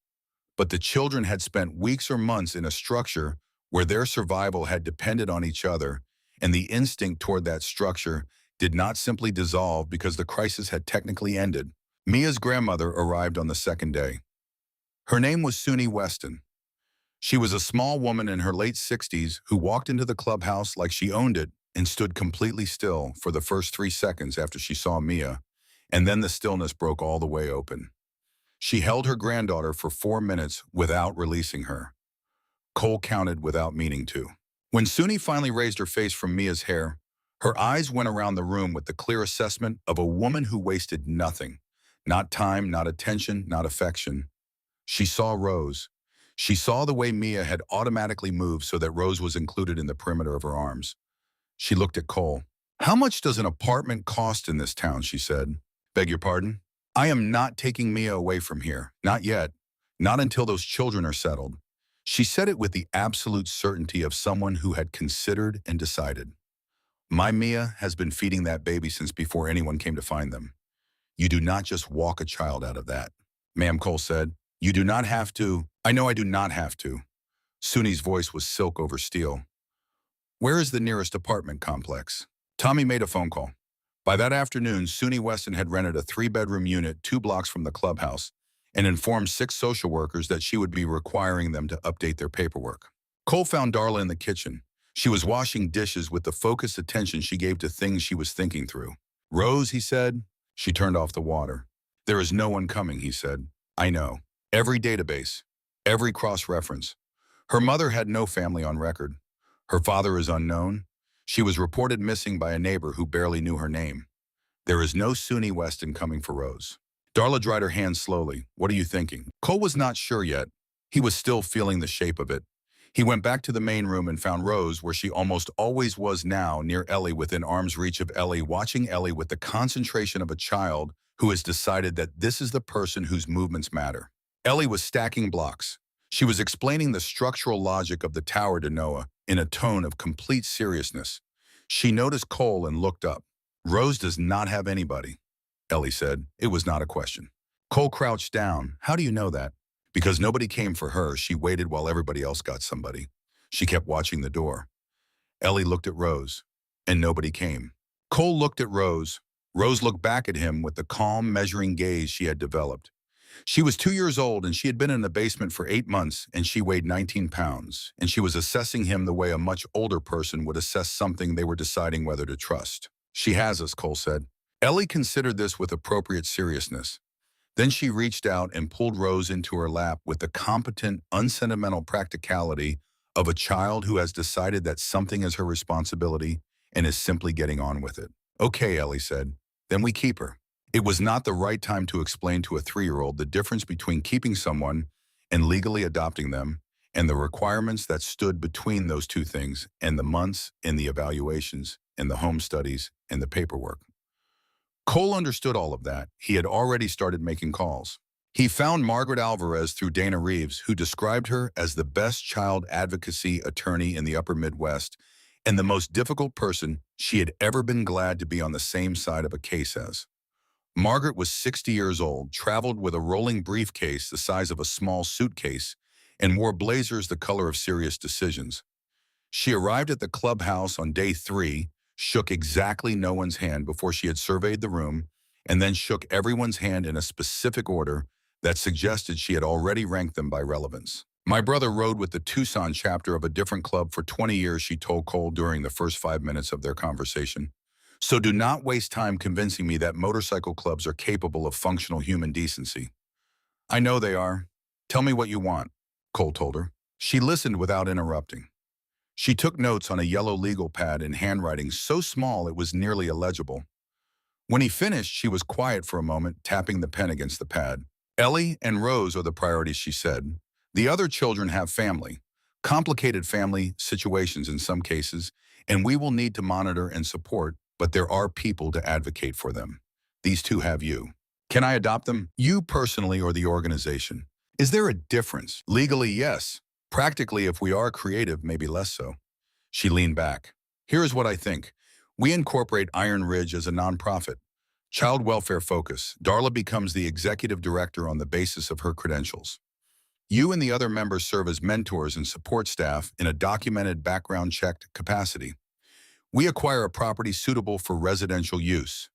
But the children had spent weeks or months in a structure where their survival had depended on each other, and the instinct toward that structure did not simply dissolve because the crisis had technically ended. Mia's grandmother arrived on the second day. Her name was Suni Weston. She was a small woman in her late 60s who walked into the clubhouse like she owned it and stood completely still for the first 3 seconds after she saw Mia, and then the stillness broke all the way open. She held her granddaughter for 4 minutes without releasing her. Cole counted without meaning to. When Suni finally raised her face from Mia's hair, her eyes went around the room with the clear assessment of a woman who wasted nothing. Not time, not attention, not affection. She saw Rose. She saw the way Mia had automatically moved so that Rose was included in the perimeter of her arms. She looked at Cole. "How much does an apartment cost in this town?" she said. "Beg your pardon?" "I am not taking Mia away from here. Not yet. Not until those children are settled." She said it with the absolute certainty of someone who had considered and decided. "My Mia has been feeding that baby since before anyone came to find them. You do not just walk a child out of that." "Ma'am," Cole said, "you do not have to." "I know I do not have to." Suni's voice was silk over steel. "Where is the nearest apartment complex?" Tommy made a phone call. By that afternoon, Suni Weston had rented a 3-bedroom unit 2 blocks from the clubhouse and informed 6 social workers that she would be requiring them to update their paperwork. Cole found Darla in the kitchen. She was washing dishes with the focused attention she gave to things she was thinking through. "Rose," he said. She turned off the water. "There is no one coming," he said. "I know. Every database, every cross-reference. Her mother had no family on record. Her father is unknown. She was reported missing by a neighbor who barely knew her name. There is no Suni Weston coming for Rose." Darla dried her hands slowly. "What are you thinking?" Cole was not sure yet. He was still feeling the shape of it. He went back to the main room and found Rose where she almost always was now, near Ellie, within arm's reach of Ellie, watching Ellie with the concentration of a child who has decided that this is the person whose movements matter. Ellie was stacking blocks. She was explaining the structural logic of the tower to Noah in a tone of complete seriousness. She noticed Cole and looked up. "Rose does not have anybody," Ellie said. It was not a question. Cole crouched down. "How do you know that?" "Because nobody came for her. She waited while everybody else got somebody. She kept watching the door." Ellie looked at Rose, and nobody came. Cole looked at Rose. Rose looked back at him with the calm, measuring gaze she had developed. She was 2 years old, and she had been in the basement for 8 months, and she weighed 19 pounds, and she was assessing him the way a much older person would assess something they were deciding whether to trust. "She has us," Cole said. Ellie considered this with appropriate seriousness. Then she reached out and pulled Rose into her lap with the competent, unsentimental practicality of a child who has decided that something is her responsibility and is simply getting on with it. "Okay," Ellie said. "Then we keep her." It was not the right time to explain to a 3-year-old the difference between keeping someone and legally adopting them, and the requirements that stood between those two things, and the months, and the evaluations, and the home studies, and the paperwork. Cole understood all of that. He had already started making calls. He found Margaret Alvarez through Dana Reeves, who described her as the best child advocacy attorney in the upper Midwest and the most difficult person she had ever been glad to be on the same side of a case as. Margaret was 60 years old, traveled with a rolling briefcase the size of a small suitcase, and wore blazers the color of serious decisions. She arrived at the clubhouse on day 3, shook exactly no one's hand before she had surveyed the room, and then shook everyone's hand in a specific order that suggested she had already ranked them by relevance. "My brother rode with the Tucson chapter of a different club for 20 years, she told Cole during the first 5 minutes of their conversation. "So do not waste time convincing me that motorcycle clubs are capable of functional human decency." "I know they are. Tell me what you want," Cole told her. She listened without interrupting. She took notes on a yellow legal pad in handwriting so small it was nearly illegible. When he finished, she was quiet for a moment, tapping the pen against the pad. "Ellie and Rose are the priorities," she said. "The other children have family, complicated family situations in some cases, and we will need to monitor and support, but there are people to advocate for them. These two have you. Can I adopt them? You personally or the organization? Is there a difference? Legally, yes. Practically, if we are creative, maybe less so. She leaned back. Here's what I think. We incorporate Iron Ridge as a nonprofit. Child welfare focus. Darla becomes the executive director on the basis of her credentials. You and the other members serve as mentors and support staff in a documented background-checked capacity. We acquire a property suitable for residential use.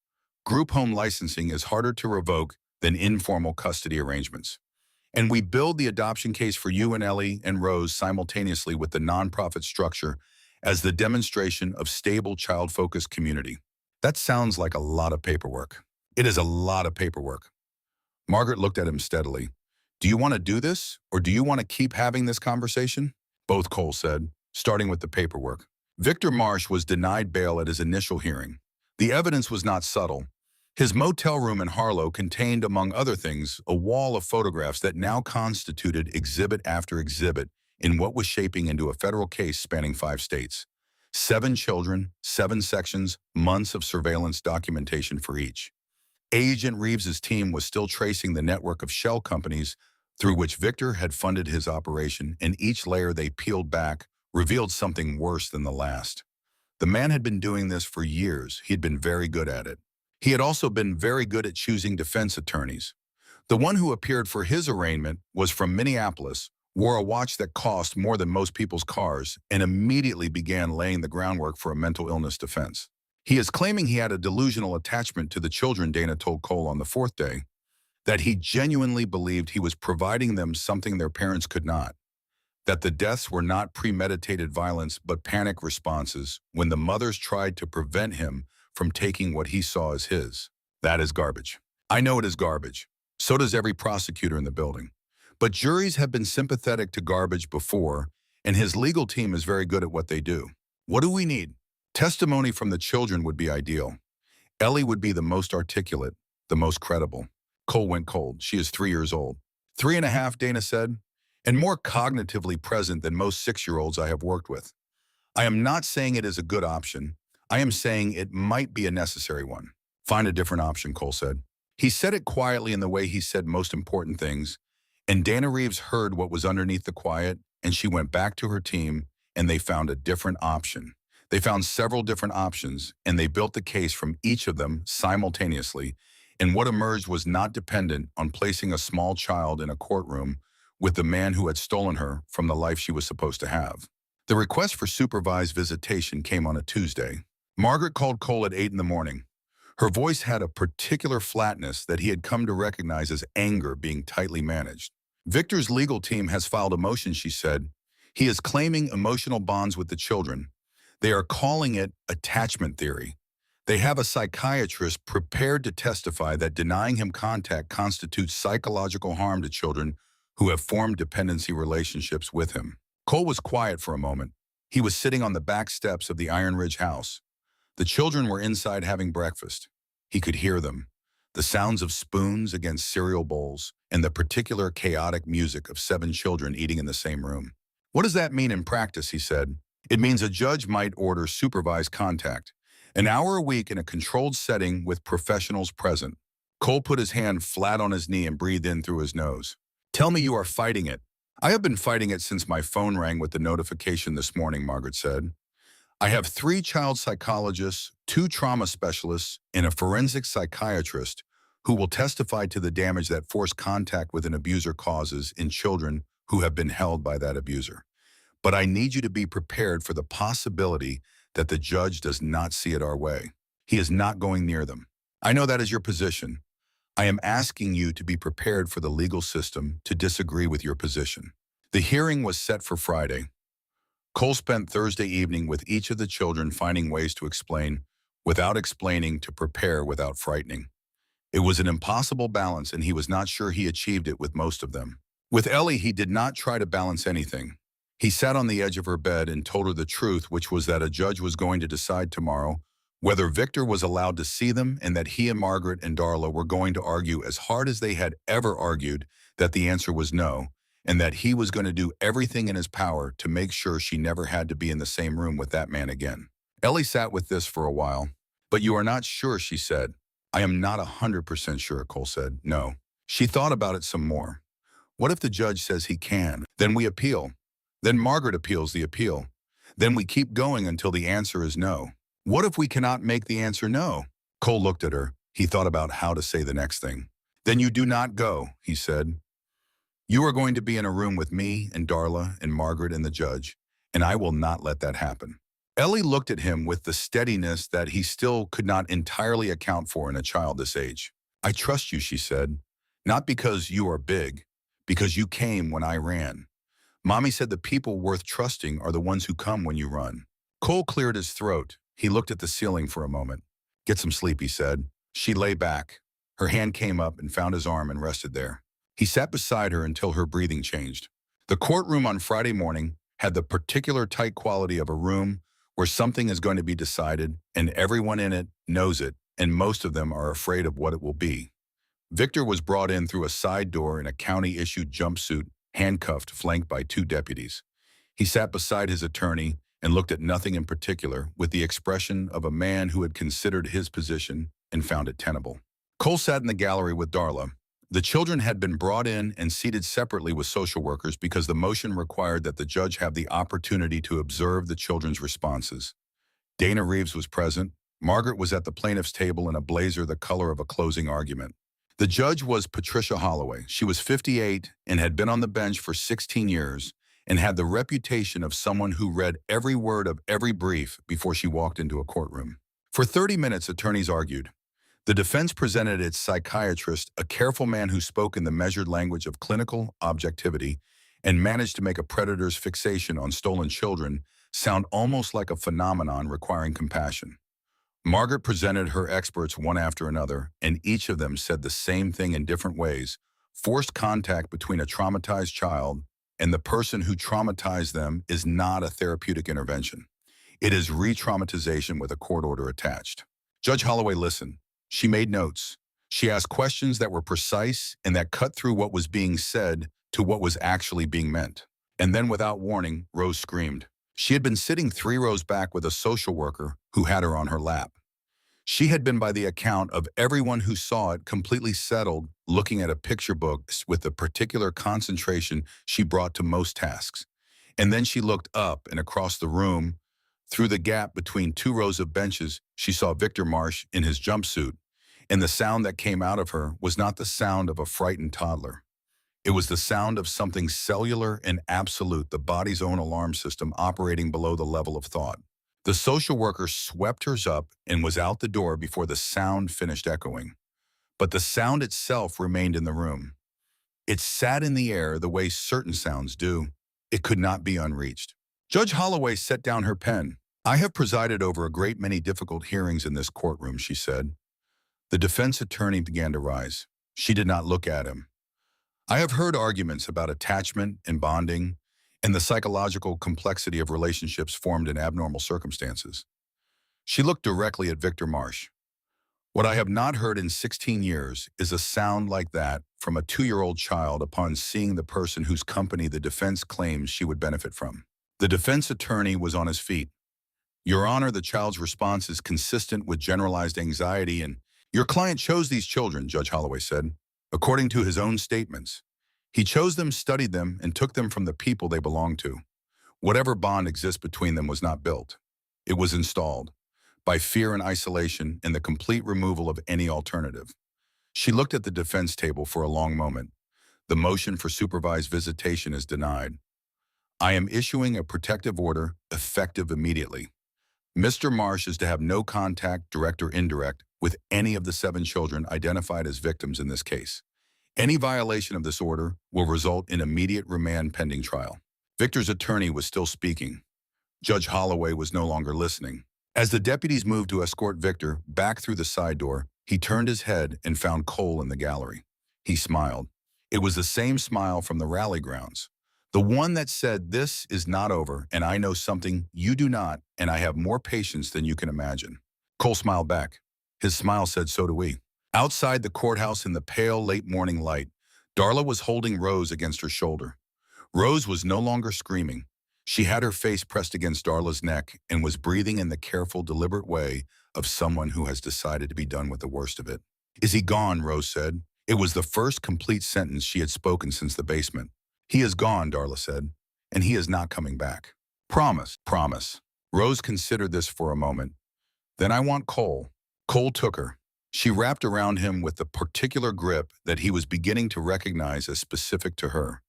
Group home licensing is harder to revoke than informal custody arrangements. And we build the adoption case for you and Ellie and Rose simultaneously with the nonprofit structure as the demonstration of stable child-focused community. That sounds like a lot of paperwork. It is a lot of paperwork. Margaret looked at him steadily. Do you want to do this, or do you want to keep having this conversation? Both, Cole said, starting with the paperwork. Victor Marsh was denied bail at his initial hearing. The evidence was not subtle. His motel room in Harlow contained, among other things, a wall of photographs that now constituted exhibit after exhibit in what was shaping into a federal case spanning 5 states. 7 children, 7 sections, months of surveillance documentation for each. Agent Reeves's team was still tracing the network of shell companies through which Victor had funded his operation, and each layer they peeled back revealed something worse than the last. The man had been doing this for years. He had been very good at it. He had also been very good at choosing defense attorneys. The one who appeared for his arraignment was from Minneapolis, wore a watch that cost more than most people's cars, and immediately began laying the groundwork for a mental illness defense. He is claiming he had a delusional attachment to the children, Dana told Cole on the 4th day, that he genuinely believed he was providing them something their parents could not, that the deaths were not premeditated violence but panic responses when the mothers tried to prevent him from taking what he saw as his. That is garbage. I know it is garbage. So does every prosecutor in the building. But juries have been sympathetic to garbage before, and his legal team is very good at what they do. What do we need? Testimony from the children would be ideal. Ellie would be the most articulate, the most credible. Cole went cold. She is 3 years old. 3.5, Dana said, and more cognitively present than most 6-year-olds I have worked with. I am not saying it is a good option. I am saying it might be a necessary one. Find a different option, Cole said. He said it quietly in the way he said most important things, and Dana Reeves heard what was underneath the quiet, and she went back to her team, and they found a different option. They found several different options, and they built the case from each of them simultaneously, and what emerged was not dependent on placing a small child in a courtroom with the man who had stolen her from the life she was supposed to have. The request for supervised visitation came on a Tuesday. Margaret called Cole at 8 in the morning. Her voice had a particular flatness that he had come to recognize as anger being tightly managed. Victor's legal team has filed a motion, she said. He is claiming emotional bonds with the children. They are calling it attachment theory. They have a psychiatrist prepared to testify that denying him contact constitutes psychological harm to children who have formed dependency relationships with him. Cole was quiet for a moment. He was sitting on the back steps of the Iron Ridge house. The children were inside having breakfast. He could hear them, the sounds of spoons against cereal bowls, and the particular chaotic music of 7 children eating in the same room. What does that mean in practice, he said. It means a judge might order supervised contact, an hour a week in a controlled setting with professionals present. Cole put his hand flat on his knee and breathed in through his nose. Tell me you are fighting it. I have been fighting it since my phone rang with the notification this morning, Margaret said. I have 3 child psychologists, 2 trauma specialists, and a forensic psychiatrist who will testify to the damage that forced contact with an abuser causes in children who have been held by that abuser. But I need you to be prepared for the possibility that the judge does not see it our way. He is not going near them. I know that is your position. I am asking you to be prepared for the legal system to disagree with your position. The hearing was set for Friday. Cole spent Thursday evening with each of the children finding ways to explain, without explaining, to prepare without frightening. It was an impossible balance, and he was not sure he achieved it with most of them. With Ellie, he did not try to balance anything. He sat on the edge of her bed and told her the truth, which was that a judge was going to decide tomorrow whether Victor was allowed to see them, and that he and Margaret and Darla were going to argue as hard as they had ever argued that the answer was no, and that he was going to do everything in his power to make sure she never had to be in the same room with that man again. Ellie sat with this for a while. But you are not sure, she said. I am not 100% sure, Cole said. No. She thought about it some more. What if the judge says he can? Then we appeal. Then Margaret appeals the appeal. Then we keep going until the answer is no. What if we cannot make the answer no? Cole looked at her. He thought about how to say the next thing. Then you do not go, he said. You are going to be in a room with me and Darla and Margaret and the judge, and I will not let that happen. Ellie looked at him with the steadiness that he still could not entirely account for in a child this age. I trust you, she said, not because you are big, because you came when I ran. Mommy said the people worth trusting are the ones who come when you run. Cole cleared his throat. He looked at the ceiling for a moment. Get some sleep, he said. She lay back. Her hand came up and found his arm and rested there. He sat beside her until her breathing changed. The courtroom on Friday morning had the particular tight quality of a room where something is going to be decided and everyone in it knows it, and most of them are afraid of what it will be. Victor was brought in through a side door in a county-issued jumpsuit, handcuffed, flanked by 2 deputies. He sat beside his attorney and looked at nothing in particular with the expression of a man who had considered his position and found it tenable. Cole sat in the gallery with Darla. The children had been brought in and seated separately with social workers because the motion required that the judge have the opportunity to observe the children's responses. Dana Reeves was present. Margaret was at the plaintiff's table in a blazer the color of a closing argument. The judge was Patricia Holloway. She was 58 and had been on the bench for 16 years and had the reputation of someone who read every word of every brief before she walked into a courtroom. For 30 minutes, attorneys argued. The defense presented its psychiatrist, a careful man who spoke in the measured language of clinical objectivity and managed to make a predator's fixation on stolen children sound almost like a phenomenon requiring compassion. Margaret presented her experts one after another, and each of them said the same thing in different ways. Forced contact between a traumatized child and the person who traumatized them is not a therapeutic intervention. It is re-traumatization with a court order attached. Judge Holloway listened. She made notes. She asked questions that were precise and that cut through what was being said to what was actually being meant. And then, without warning, Rose screamed. She had been sitting 3 rows back with a social worker who had her on her lap. She had been, by the account of everyone who saw it, completely settled, looking at a picture book with the particular concentration she brought to most tasks. And then she looked up and across the room. Through the gap between 2 rows of benches, she saw Victor Marsh in his jumpsuit, and the sound that came out of her was not the sound of a frightened toddler. It was the sound of something cellular and absolute, the body's own alarm system operating below the level of thought. The social worker swept hers up and was out the door before the sound finished echoing. But the sound itself remained in the room. It sat in the air the way certain sounds do. It could not be unreached. Judge Holloway set down her pen. I have presided over a great many difficult hearings in this courtroom, she said. The defense attorney began to rise. She did not look at him. I have heard arguments about attachment and bonding and the psychological complexity of relationships formed in abnormal circumstances. She looked directly at Victor Marsh. What I have not heard in 16 years is a sound like that from a 2-year-old child upon seeing the person whose company the defense claims she would benefit from. The defense attorney was on his feet. Your Honor, the child's response is consistent with generalized anxiety, and your client chose these children, Judge Holloway said, according to his own statements. He chose them, studied them, and took them from the people they belonged to. Whatever bond exists between them was not built. It was installed by fear and isolation and the complete removal of any alternative. She looked at the defense table for a long moment. The motion for supervised visitation is denied. I am issuing a protective order effective immediately. Mr. Marsh is to have no contact, direct or indirect, with any of the 7 children identified as victims in this case. Any violation of this order will result in immediate remand pending trial. Victor's attorney was still speaking. Judge Holloway was no longer listening. As the deputies moved to escort Victor back through the side door, he turned his head and found Cole in the gallery. He smiled. It was the same smile from the rally grounds. The one that said, this is not over, and I know something you do not, and I have more patience than you can imagine. Cole smiled back. His smile said, so do we. Outside the courthouse in the pale, late morning light, Darla was holding Rose against her shoulder. Rose was no longer screaming. She had her face pressed against Darla's neck and was breathing in the careful, deliberate way of someone who has decided to be done with the worst of it. Is he gone? Rose said. It was the first complete sentence she had spoken since the basement. He is gone, Darla said, and he is not coming back. Promise, promise. Rose considered this for a moment. Then I want Cole. Cole took her. She wrapped around him with the particular grip that he was beginning to recognize as specific to her.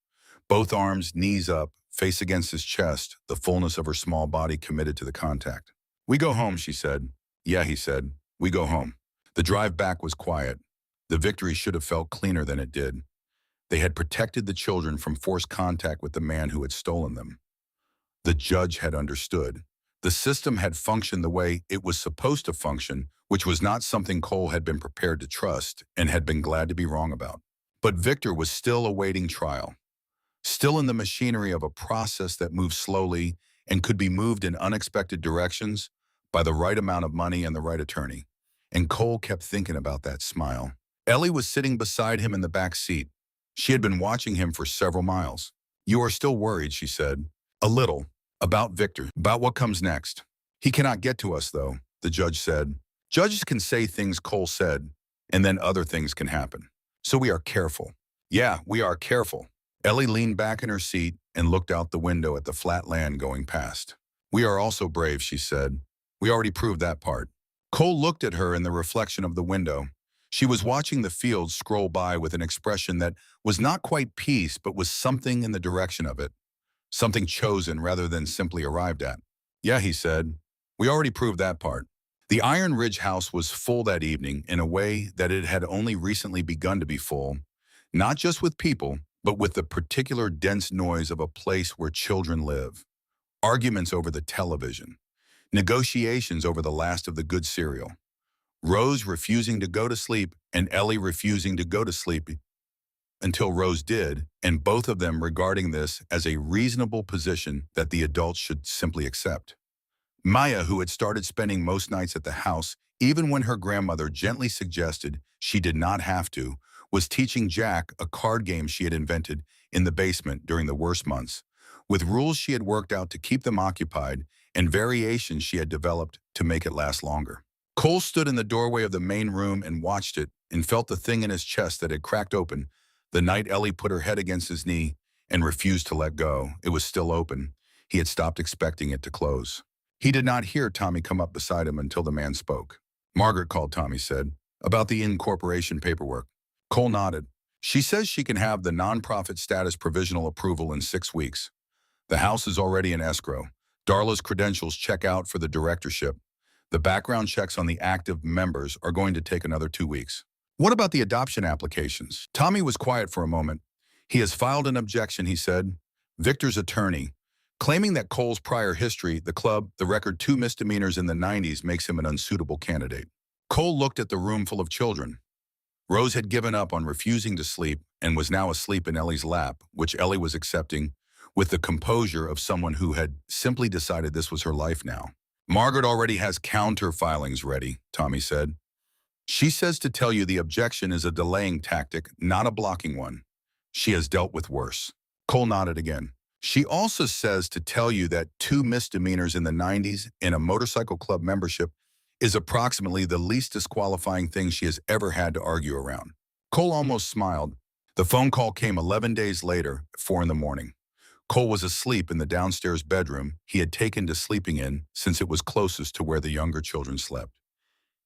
Both arms, knees up, face against his chest, the fullness of her small body committed to the contact. We go home, she said. Yeah, he said. We go home. The drive back was quiet. The victory should have felt cleaner than it did. They had protected the children from forced contact with the man who had stolen them. The judge had understood. The system had functioned the way it was supposed to function, which was not something Cole had been prepared to trust and had been glad to be wrong about. But Victor was still awaiting trial, still in the machinery of a process that moved slowly and could be moved in unexpected directions by the right amount of money and the right attorney. And Cole kept thinking about that smile. Ellie was sitting beside him in the back seat. She had been watching him for several miles. You are still worried, she said. A little. About Victor, about what comes next. He cannot get to us, though, the judge said. Judges can say things, Cole said, and then other things can happen. So we are careful. Yeah, we are careful. Ellie leaned back in her seat and looked out the window at the flat land going past. We are also brave, she said. We already proved that part. Cole looked at her in the reflection of the window. She was watching the fields scroll by with an expression that was not quite peace, but was something in the direction of it. Something chosen rather than simply arrived at. Yeah, he said. We already proved that part. The Iron Ridge house was full that evening in a way that it had only recently begun to be full, not just with people, but with the particular dense noise of a place where children live. Arguments over the television. Negotiations over the last of the good cereal. Rose refusing to go to sleep and Ellie refusing to go to sleep until Rose did, and both of them regarding this as a reasonable position that the adults should simply accept. Maya, who had started spending most nights at the house, even when her grandmother gently suggested she did not have to, was teaching Jack a card game she had invented in the basement during the worst months, with rules she had worked out to keep them occupied and variations she had developed to make it last longer. Cole stood in the doorway of the main room and watched it and felt the thing in his chest that had cracked open the night Ellie put her head against his knee and refused to let go. It was still open. He had stopped expecting it to close. He did not hear Tommy come up beside him until the man spoke. Margaret called, Tommy said, about the incorporation paperwork. Cole nodded. She says she can have the nonprofit status provisional approval in 6 weeks. The house is already in escrow. Darla's credentials check out for the directorship. The background checks on the active members are going to take another 2 weeks. What about the adoption applications? Tommy was quiet for a moment. He has filed an objection, he said. Victor's attorney, claiming that Cole's prior history, the club, the record 2 misdemeanors in the 90s makes him an unsuitable candidate. Cole looked at the room full of children. Rose had given up on refusing to sleep and was now asleep in Ellie's lap, which Ellie was accepting with the composure of someone who had simply decided this was her life now. Margaret already has counter filings ready, Tommy said. She says to tell you the objection is a delaying tactic, not a blocking one. She has dealt with worse. Cole nodded again. She also says to tell you that 2 misdemeanors in the 90s in a motorcycle club membership is approximately the least disqualifying thing she has ever had to argue around. Cole almost smiled. The phone call came 11 days later, at 4 in the morning. Cole was asleep in the downstairs bedroom he had taken to sleeping in since it was closest to where the younger children slept.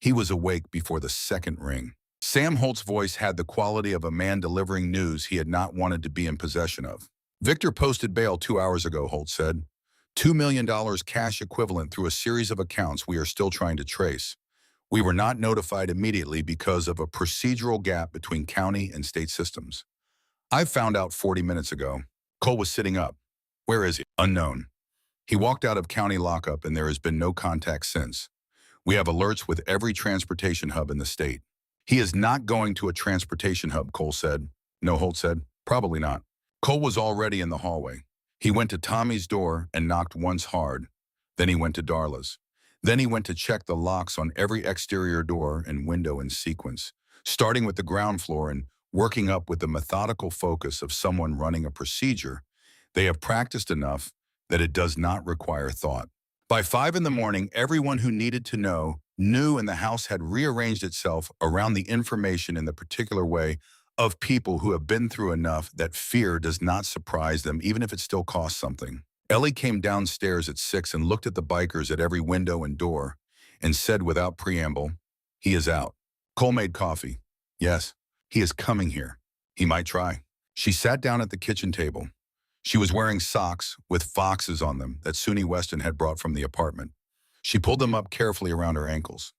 He was awake before the second ring. Sam Holt's voice had the quality of a man delivering news he had not wanted to be in possession of. Victor posted bail 2 hours ago, Holt said. $2 million cash equivalent through a series of accounts we are still trying to trace. We were not notified immediately because of a procedural gap between county and state systems. I found out 40 minutes ago. Cole was sitting up. Where is he? Unknown. He walked out of county lockup and there has been no contact since. We have alerts with every transportation hub in the state. He is not going to a transportation hub, Cole said. No, Holt said. Probably not. Cole was already in the hallway. He went to Tommy's door and knocked once hard. Then he went to Darla's. Then he went to check the locks on every exterior door and window in sequence, starting with the ground floor and working up with the methodical focus of someone running a procedure. They have practiced enough that it does not require thought. By 5 in the morning, everyone who needed to know knew, and the house had rearranged itself around the information in the particular way of people who have been through enough that fear does not surprise them, even if it still costs something. Ellie came downstairs at 6 and looked at the bikers at every window and door and said without preamble, "He is out." Cole made coffee. "Yes, he is coming here. He might try." She sat down at the kitchen table. She was wearing socks with foxes on them that Suni Weston had brought from the apartment. She pulled them up carefully around her ankles.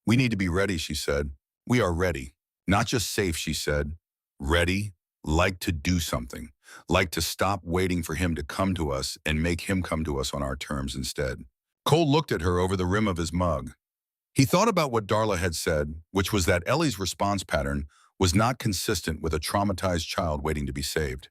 "We need to be ready," she said. "We are ready. Not just safe," she said. "Ready, like to do something. Like to stop waiting for him to come to us and make him come to us on our terms instead." Cole looked at her over the rim of his mug. He thought about what Darla had said, which was that Ellie's response pattern was not consistent with a traumatized child waiting to be saved.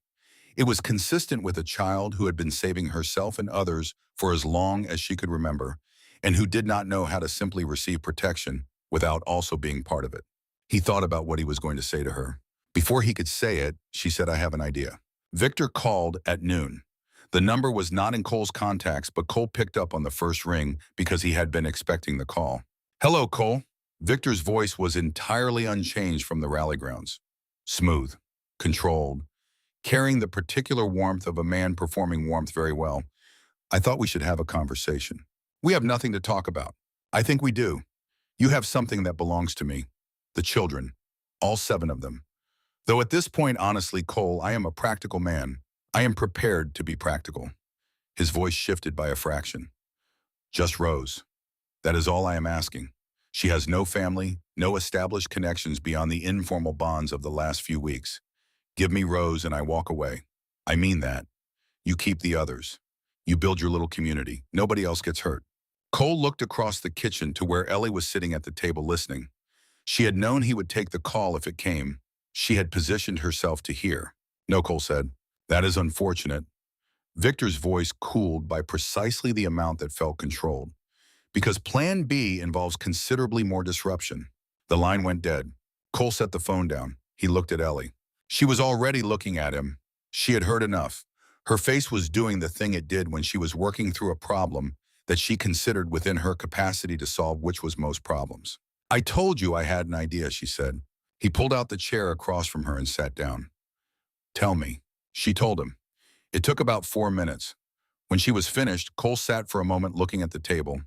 It was consistent with a child who had been saving herself and others for as long as she could remember, and who did not know how to simply receive protection without also being part of it. He thought about what he was going to say to her. Before he could say it, she said, "I have an idea." Victor called at noon. The number was not in Cole's contacts, but Cole picked up on the first ring because he had been expecting the call. "Hello, Cole." Victor's voice was entirely unchanged from the rally grounds. Smooth, controlled, carrying the particular warmth of a man performing warmth very well. "I thought we should have a conversation." "We have nothing to talk about." "I think we do. You have something that belongs to me. The children. All 7 of them. Though at this point, honestly, Cole, I am a practical man. I am prepared to be practical." His voice shifted by a fraction. "Just Rose. That is all I am asking. She has no family, no established connections beyond the informal bonds of the last few weeks. Give me Rose and I walk away. I mean that. You keep the others. You build your little community. Nobody else gets hurt." Cole looked across the kitchen to where Ellie was sitting at the table listening. She had known he would take the call if it came. She had positioned herself to hear. "No," Cole said. "That is unfortunate." Victor's voice cooled by precisely the amount that felt controlled. "Because Plan B involves considerably more disruption." The line went dead. Cole set the phone down. He looked at Ellie. She was already looking at him. She had heard enough. Her face was doing the thing it did when she was working through a problem that she considered within her capacity to solve, which was most problems. "I told you I had an idea," she said. He pulled out the chair across from her and sat down. "Tell me." She told him. It took about 4 minutes. When she was finished, Cole sat for a moment looking at the table.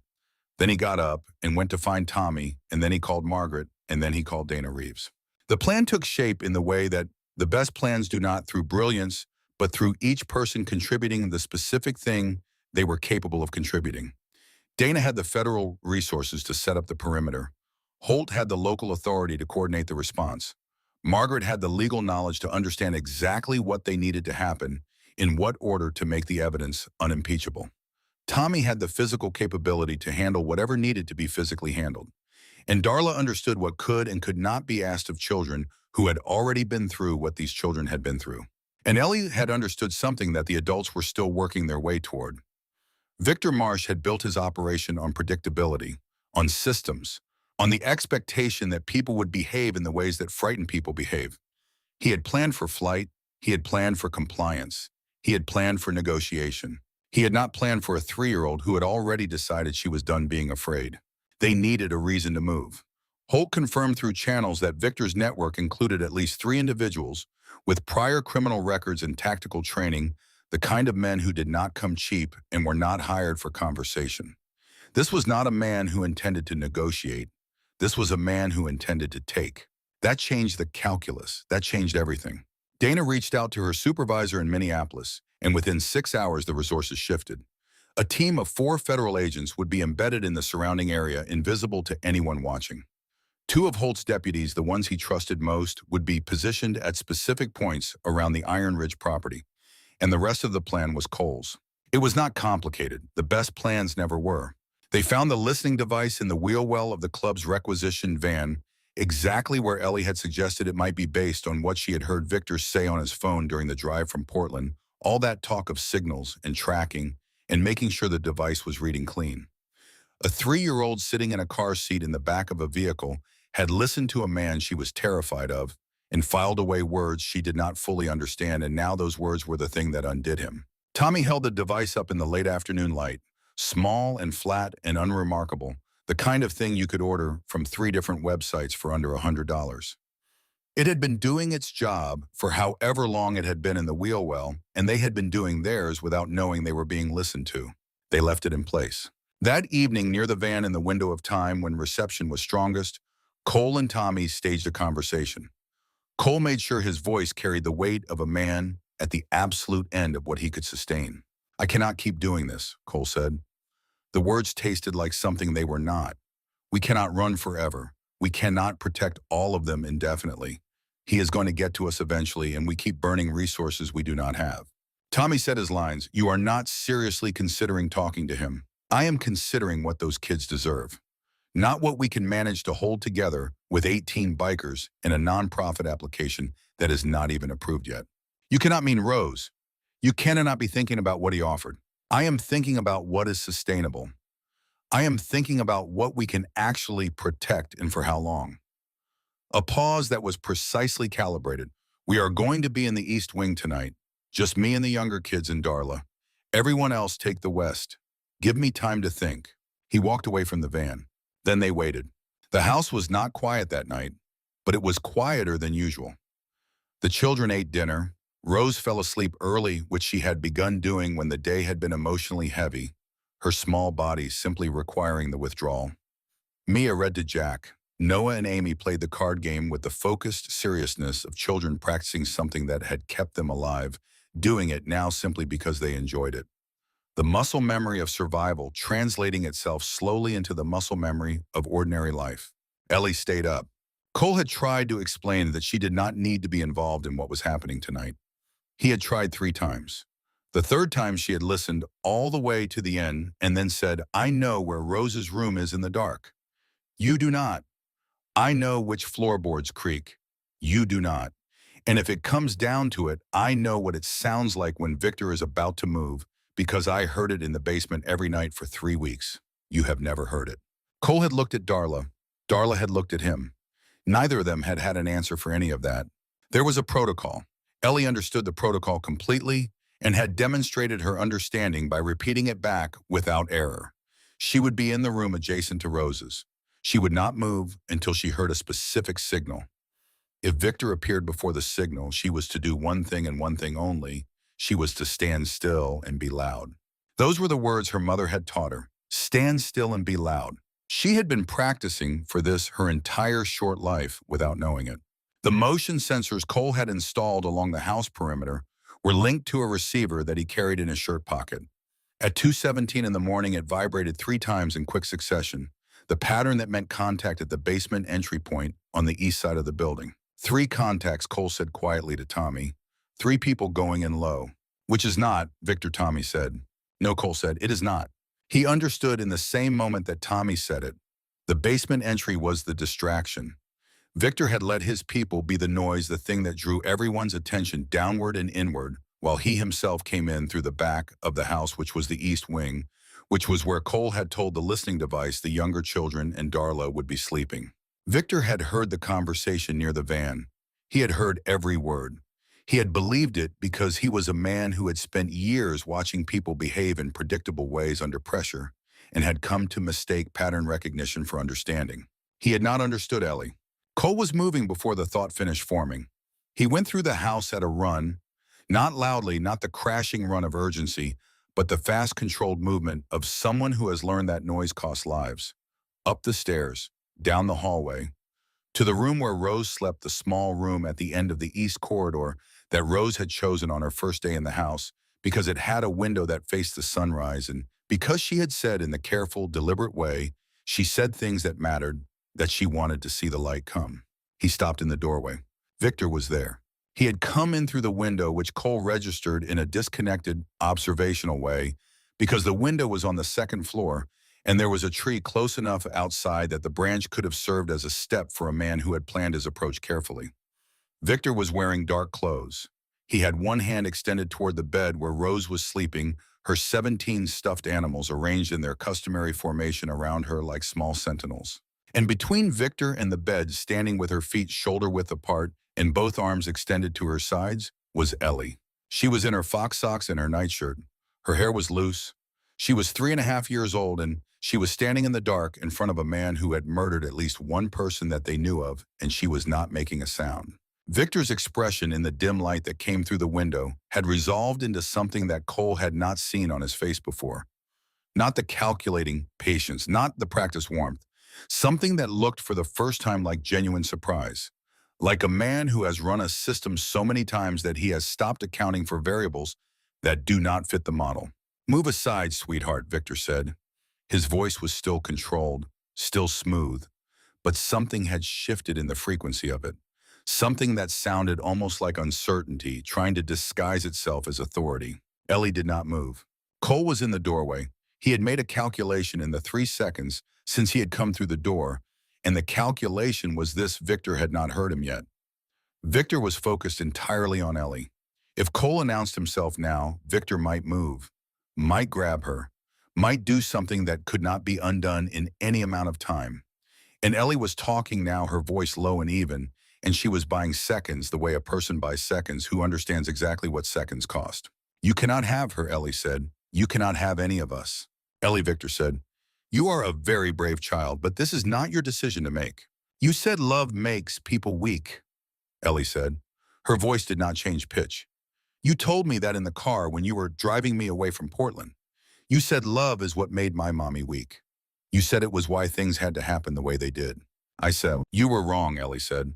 Then he got up and went to find Tommy, and then he called Margaret, and then he called Dana Reeves. The plan took shape in the way that the best plans do not through brilliance, but through each person contributing the specific thing they were capable of contributing. Dana had the federal resources to set up the perimeter. Holt had the local authority to coordinate the response. Margaret had the legal knowledge to understand exactly what they needed to happen, in what order to make the evidence unimpeachable. Tommy had the physical capability to handle whatever needed to be physically handled. And Darla understood what could and could not be asked of children who had already been through what these children had been through. And Ellie had understood something that the adults were still working their way toward. Victor Marsh had built his operation on predictability, on systems, on the expectation that people would behave in the ways that frightened people behave. He had planned for flight. He had planned for compliance. He had planned for negotiation. He had not planned for a 3-year-old who had already decided she was done being afraid. They needed a reason to move. Holt confirmed through channels that Victor's network included at least 3 individuals with prior criminal records and tactical training, the kind of men who did not come cheap and were not hired for conversation. This was not a man who intended to negotiate. This was a man who intended to take. That changed the calculus. That changed everything. Dana reached out to her supervisor in Minneapolis, and within 6 hours the resources shifted. A team of 4 federal agents would be embedded in the surrounding area, invisible to anyone watching. 2 of Holt's deputies, the ones he trusted most, would be positioned at specific points around the Iron Ridge property, and the rest of the plan was Cole's. It was not complicated. The best plans never were. They found the listening device in the wheel well of the club's requisitioned van, exactly where Ellie had suggested it might be based on what she had heard Victor say on his phone during the drive from Portland, all that talk of signals and tracking and making sure the device was reading clean. A 3-year-old sitting in a car seat in the back of a vehicle had listened to a man she was terrified of and filed away words she did not fully understand, and now those words were the thing that undid him. Tommy held the device up in the late afternoon light, small and flat and unremarkable, the kind of thing you could order from 3 different websites for under $100. It had been doing its job for however long it had been in the wheel well, and they had been doing theirs without knowing they were being listened to. They left it in place. That evening, near the van in the window of time when reception was strongest, Cole and Tommy staged a conversation. Cole made sure his voice carried the weight of a man at the absolute end of what he could sustain. "I cannot keep doing this," Cole said. The words tasted like something they were not. "We cannot run forever. We cannot protect all of them indefinitely. He is going to get to us eventually, and we keep burning resources we do not have." Tommy said his lines, "You are not seriously considering talking to him. I am considering what those kids deserve. Not what we can manage to hold together with 18 bikers in a nonprofit application that is not even approved yet." "You cannot mean Rose. You cannot be thinking about what he offered. I am thinking about what is sustainable. I am thinking about what we can actually protect and for how long." A pause that was precisely calibrated. "We are going to be in the East Wing tonight. Just me and the younger kids in Darla. Everyone else take the West. Give me time to think." He walked away from the van. Then they waited. The house was not quiet that night, but it was quieter than usual. The children ate dinner. Rose fell asleep early, which she had begun doing when the day had been emotionally heavy, her small body simply requiring the withdrawal. Mia read to Jack. Noah and Amy played the card game with the focused seriousness of children practicing something that had kept them alive, doing it now simply because they enjoyed it. The muscle memory of survival translating itself slowly into the muscle memory of ordinary life. Ellie stayed up. Cole had tried to explain that she did not need to be involved in what was happening tonight. He had tried 3 times. The third time she had listened all the way to the end and then said, "I know where Rose's room is in the dark. You do not. I know which floorboards creak. You do not. And if it comes down to it, I know what it sounds like when Victor is about to move, because I heard it in the basement every night for 3 weeks. You have never heard it." Cole had looked at Darla. Darla had looked at him. Neither of them had had an answer for any of that. There was a protocol. Ellie understood the protocol completely and had demonstrated her understanding by repeating it back without error. She would be in the room adjacent to Rose's. She would not move until she heard a specific signal. If Victor appeared before the signal, she was to do one thing and one thing only. She was to stand still and be loud. Those were the words her mother had taught her. Stand still and be loud. She had been practicing for this her entire short life without knowing it. The motion sensors Cole had installed along the house perimeter were linked to a receiver that he carried in his shirt pocket. At 2:17 in the morning, it vibrated 3 times in quick succession, the pattern that meant contact at the basement entry point on the east side of the building. 3 contacts, Cole said quietly to Tommy. 3 people going in low. "Which is not," Victor Tommy said. "No," Cole said, "it is not." He understood in the same moment that Tommy said it. The basement entry was the distraction. Victor had let his people be the noise, the thing that drew everyone's attention downward and inward, while he himself came in through the back of the house, which was the East Wing, which was where Cole had told the listening device the younger children and Darla would be sleeping. Victor had heard the conversation near the van. He had heard every word. He had believed it because he was a man who had spent years watching people behave in predictable ways under pressure and had come to mistake pattern recognition for understanding. He had not understood Ellie. Cole was moving before the thought finished forming. He went through the house at a run, not loudly, not the crashing run of urgency, but the fast, controlled movement of someone who has learned that noise costs lives. Up the stairs, down the hallway, to the room where Rose slept, the small room at the end of the east corridor that Rose had chosen on her first day in the house because it had a window that faced the sunrise, and because she had said in the careful, deliberate way, she said things that mattered, that she wanted to see the light come. He stopped in the doorway. Victor was there. He had come in through the window, which Cole registered in a disconnected, observational way, because the window was on the 2nd floor, and there was a tree close enough outside that the branch could have served as a step for a man who had planned his approach carefully. Victor was wearing dark clothes. He had one hand extended toward the bed where Rose was sleeping, her 17 stuffed animals arranged in their customary formation around her like small sentinels. And between Victor and the bed, standing with her feet shoulder-width apart and both arms extended to her sides, was Ellie. She was in her fox socks and her nightshirt. Her hair was loose. She was 3.5 years old, and she was standing in the dark in front of a man who had murdered at least one person that they knew of, and she was not making a sound. Victor's expression in the dim light that came through the window had resolved into something that Cole had not seen on his face before. Not the calculating patience, not the practiced warmth. Something that looked for the first time like genuine surprise. Like a man who has run a system so many times that he has stopped accounting for variables that do not fit the model. "Move aside, sweetheart," Victor said. His voice was still controlled, still smooth, but something had shifted in the frequency of it. Something that sounded almost like uncertainty, trying to disguise itself as authority. Ellie did not move. Cole was in the doorway. He had made a calculation in the 3 seconds since he had come through the door, and the calculation was this: Victor had not heard him yet. Victor was focused entirely on Ellie. If Cole announced himself now, Victor might move, might grab her, might do something that could not be undone in any amount of time. And Ellie was talking now, her voice low and even, and she was buying seconds the way a person buys seconds who understands exactly what seconds cost. "You cannot have her," Ellie said. "You cannot have any of us." "Ellie," Victor said, "you are a very brave child, but this is not your decision to make." "You said love makes people weak," Ellie said. Her voice did not change pitch. "You told me that in the car when you were driving me away from Portland. You said love is what made my mommy weak. You said it was why things had to happen the way they did." I said, "You were wrong," Ellie said.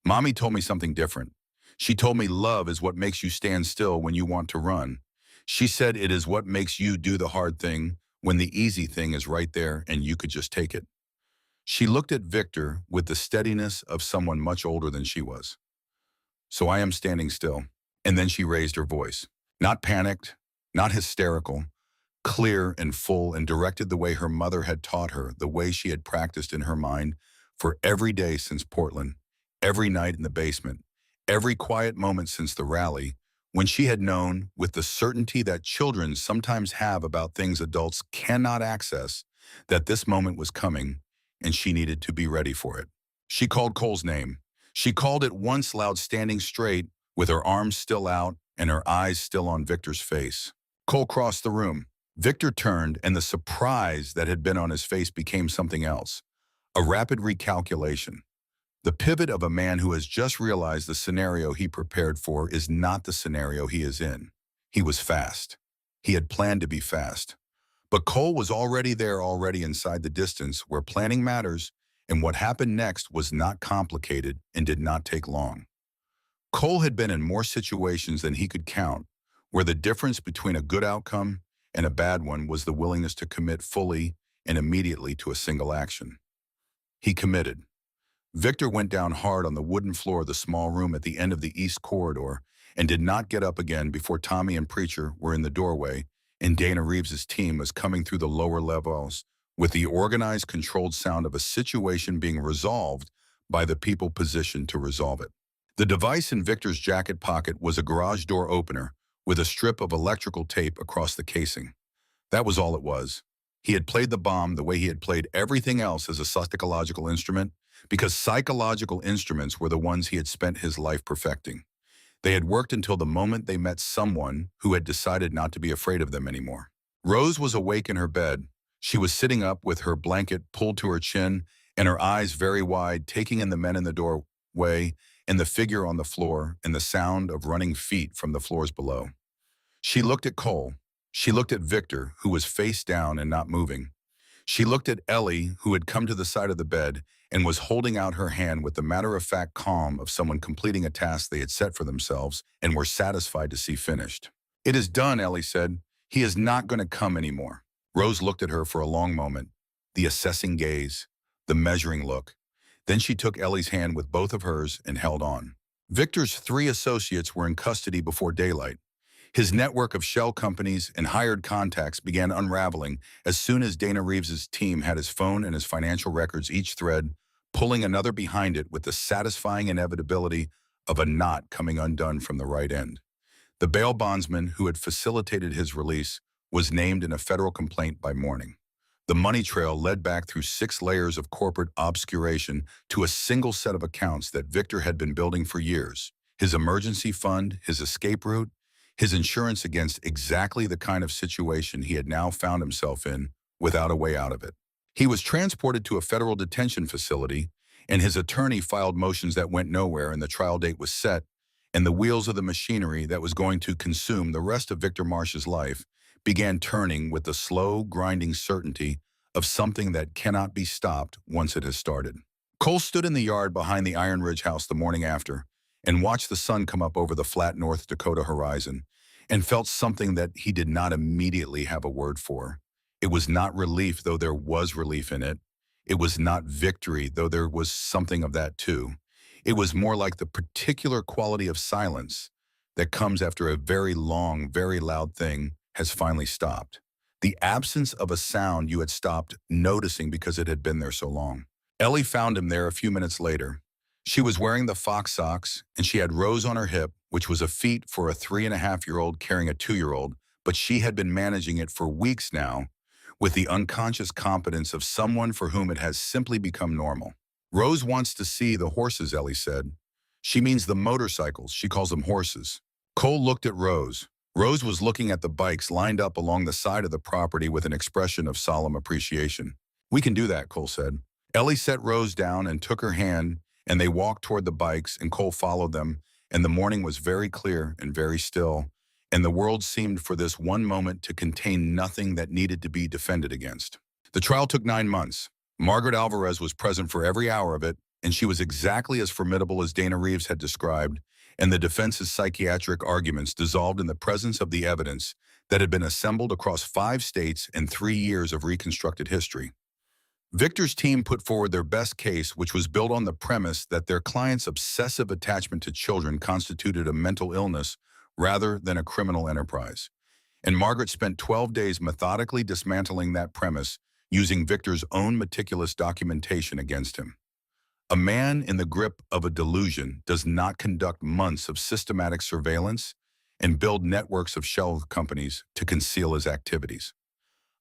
"Mommy told me something different. She told me love is what makes you stand still when you want to run. She said it is what makes you do the hard thing when the easy thing is right there and you could just take it." She looked at Victor with the steadiness of someone much older than she was. "So I am standing still." And then she raised her voice. Not panicked, not hysterical, clear and full, and directed the way her mother had taught her, the way she had practiced in her mind for every day since Portland, every night in the basement, every quiet moment since the rally, when she had known, with the certainty that children sometimes have about things adults cannot access, that this moment was coming, and she needed to be ready for it. She called Cole's name. She called it once loud, standing straight, with her arms still out and her eyes still on Victor's face. Cole crossed the room. Victor turned, and the surprise that had been on his face became something else. A rapid recalculation. The pivot of a man who has just realized the scenario he prepared for is not the scenario he is in. He was fast. He had planned to be fast. But Cole was already there, already inside the distance where planning matters, and what happened next was not complicated and did not take long. Cole had been in more situations than he could count, where the difference between a good outcome and a bad one was the willingness to commit fully and immediately to a single action. He committed. Victor went down hard on the wooden floor of the small room at the end of the east corridor and did not get up again before Tommy and Preacher were in the doorway, and Dana Reeves's team was coming through the lower levels with the organized, controlled sound of a situation being resolved by the people positioned to resolve it. The device in Victor's jacket pocket was a garage door opener with a strip of electrical tape across the casing. That was all it was. He had played the bomb the way he had played everything else as a psychological instrument, because psychological instruments were the ones he had spent his life perfecting. They had worked until the moment they met someone who had decided not to be afraid of them anymore. Rose was awake in her bed. She was sitting up with her blanket pulled to her chin and her eyes very wide, taking in the men in the doorway and the figure on the floor and the sound of running feet from the floors below. She looked at Cole. She looked at Victor, who was face down and not moving. She looked at Ellie, who had come to the side of the bed and was holding out her hand with the matter-of-fact calm of someone completing a task they had set for themselves and were satisfied to see finished. "It is done," Ellie said. "He is not going to come anymore." Rose looked at her for a long moment, the assessing gaze, the measuring look. Then she took Ellie's hand with both of hers and held on. Victor's 3 associates were in custody before daylight. His network of shell companies and hired contacts began unraveling as soon as Dana Reeves's team had his phone and his financial records, each thread pulling another behind it with the satisfying inevitability of a knot coming undone from the right end. The bail bondsman who had facilitated his release was named in a federal complaint by morning. The money trail led back through 6 layers of corporate obscuration to a single set of accounts that Victor had been building for years. His emergency fund, his escape route, his insurance against exactly the kind of situation he had now found himself in without a way out of it. He was transported to a federal detention facility, and his attorney filed motions that went nowhere, and the trial date was set, and the wheels of the machinery that was going to consume the rest of Victor Marsh's life began turning with the slow, grinding certainty of something that cannot be stopped once it has started. Cole stood in the yard behind the Iron Ridge house the morning after and watched the sun come up over the flat North Dakota horizon and felt something that he did not immediately have a word for. It was not relief, though there was relief in it. It was not victory, though there was something of that too. It was more like the particular quality of silence that comes after a very long, very loud thing has finally stopped. The absence of a sound you had stopped noticing because it had been there so long. Ellie found him there a few minutes later. She was wearing the fox socks, and she had Rose on her hip, which was a feat for a 3.5-year-old carrying a 2-year-old, but she had been managing it for weeks now, with the unconscious competence of someone for whom it has simply become normal. Rose wants to see the horses, Ellie said. She means the motorcycles. She calls them horses. Cole looked at Rose. Rose was looking at the bikes lined up along the side of the property with an expression of solemn appreciation. We can do that, Cole said. Ellie set Rose down and took her hand, and they walked toward the bikes, and Cole followed them, and the morning was very clear and very still, and the world seemed for this one moment to contain nothing that needed to be defended against. The trial took 9 months. Margaret Alvarez was present for every hour of it, and she was exactly as formidable as Dana Reeves had described, and the defense's psychiatric arguments dissolved in the presence of the evidence that had been assembled across 5 states and 3 years of reconstructed history. Victor's team put forward their best case, which was built on the premise that their client's obsessive attachment to children constituted a mental illness rather than a criminal enterprise. And Margaret spent 12 days methodically dismantling that premise using Victor's own meticulous documentation against him. A man in the grip of a delusion does not conduct months of systematic surveillance and build networks of shell companies to conceal his activities.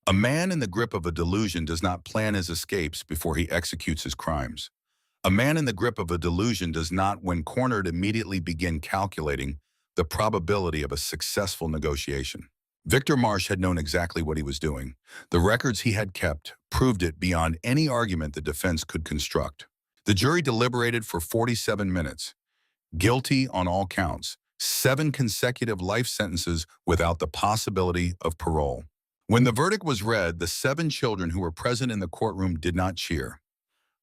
A man in the grip of a delusion does not plan his escapes before he executes his crimes. A man in the grip of a delusion does not, when cornered, immediately begin calculating the probability of a successful negotiation. Victor Marsh had known exactly what he was doing. The records he had kept proved it beyond any argument the defense could construct. The jury deliberated for 47 minutes. Guilty on all counts. 7 consecutive life sentences without the possibility of parole. When the verdict was read, the 7 children who were present in the courtroom did not cheer.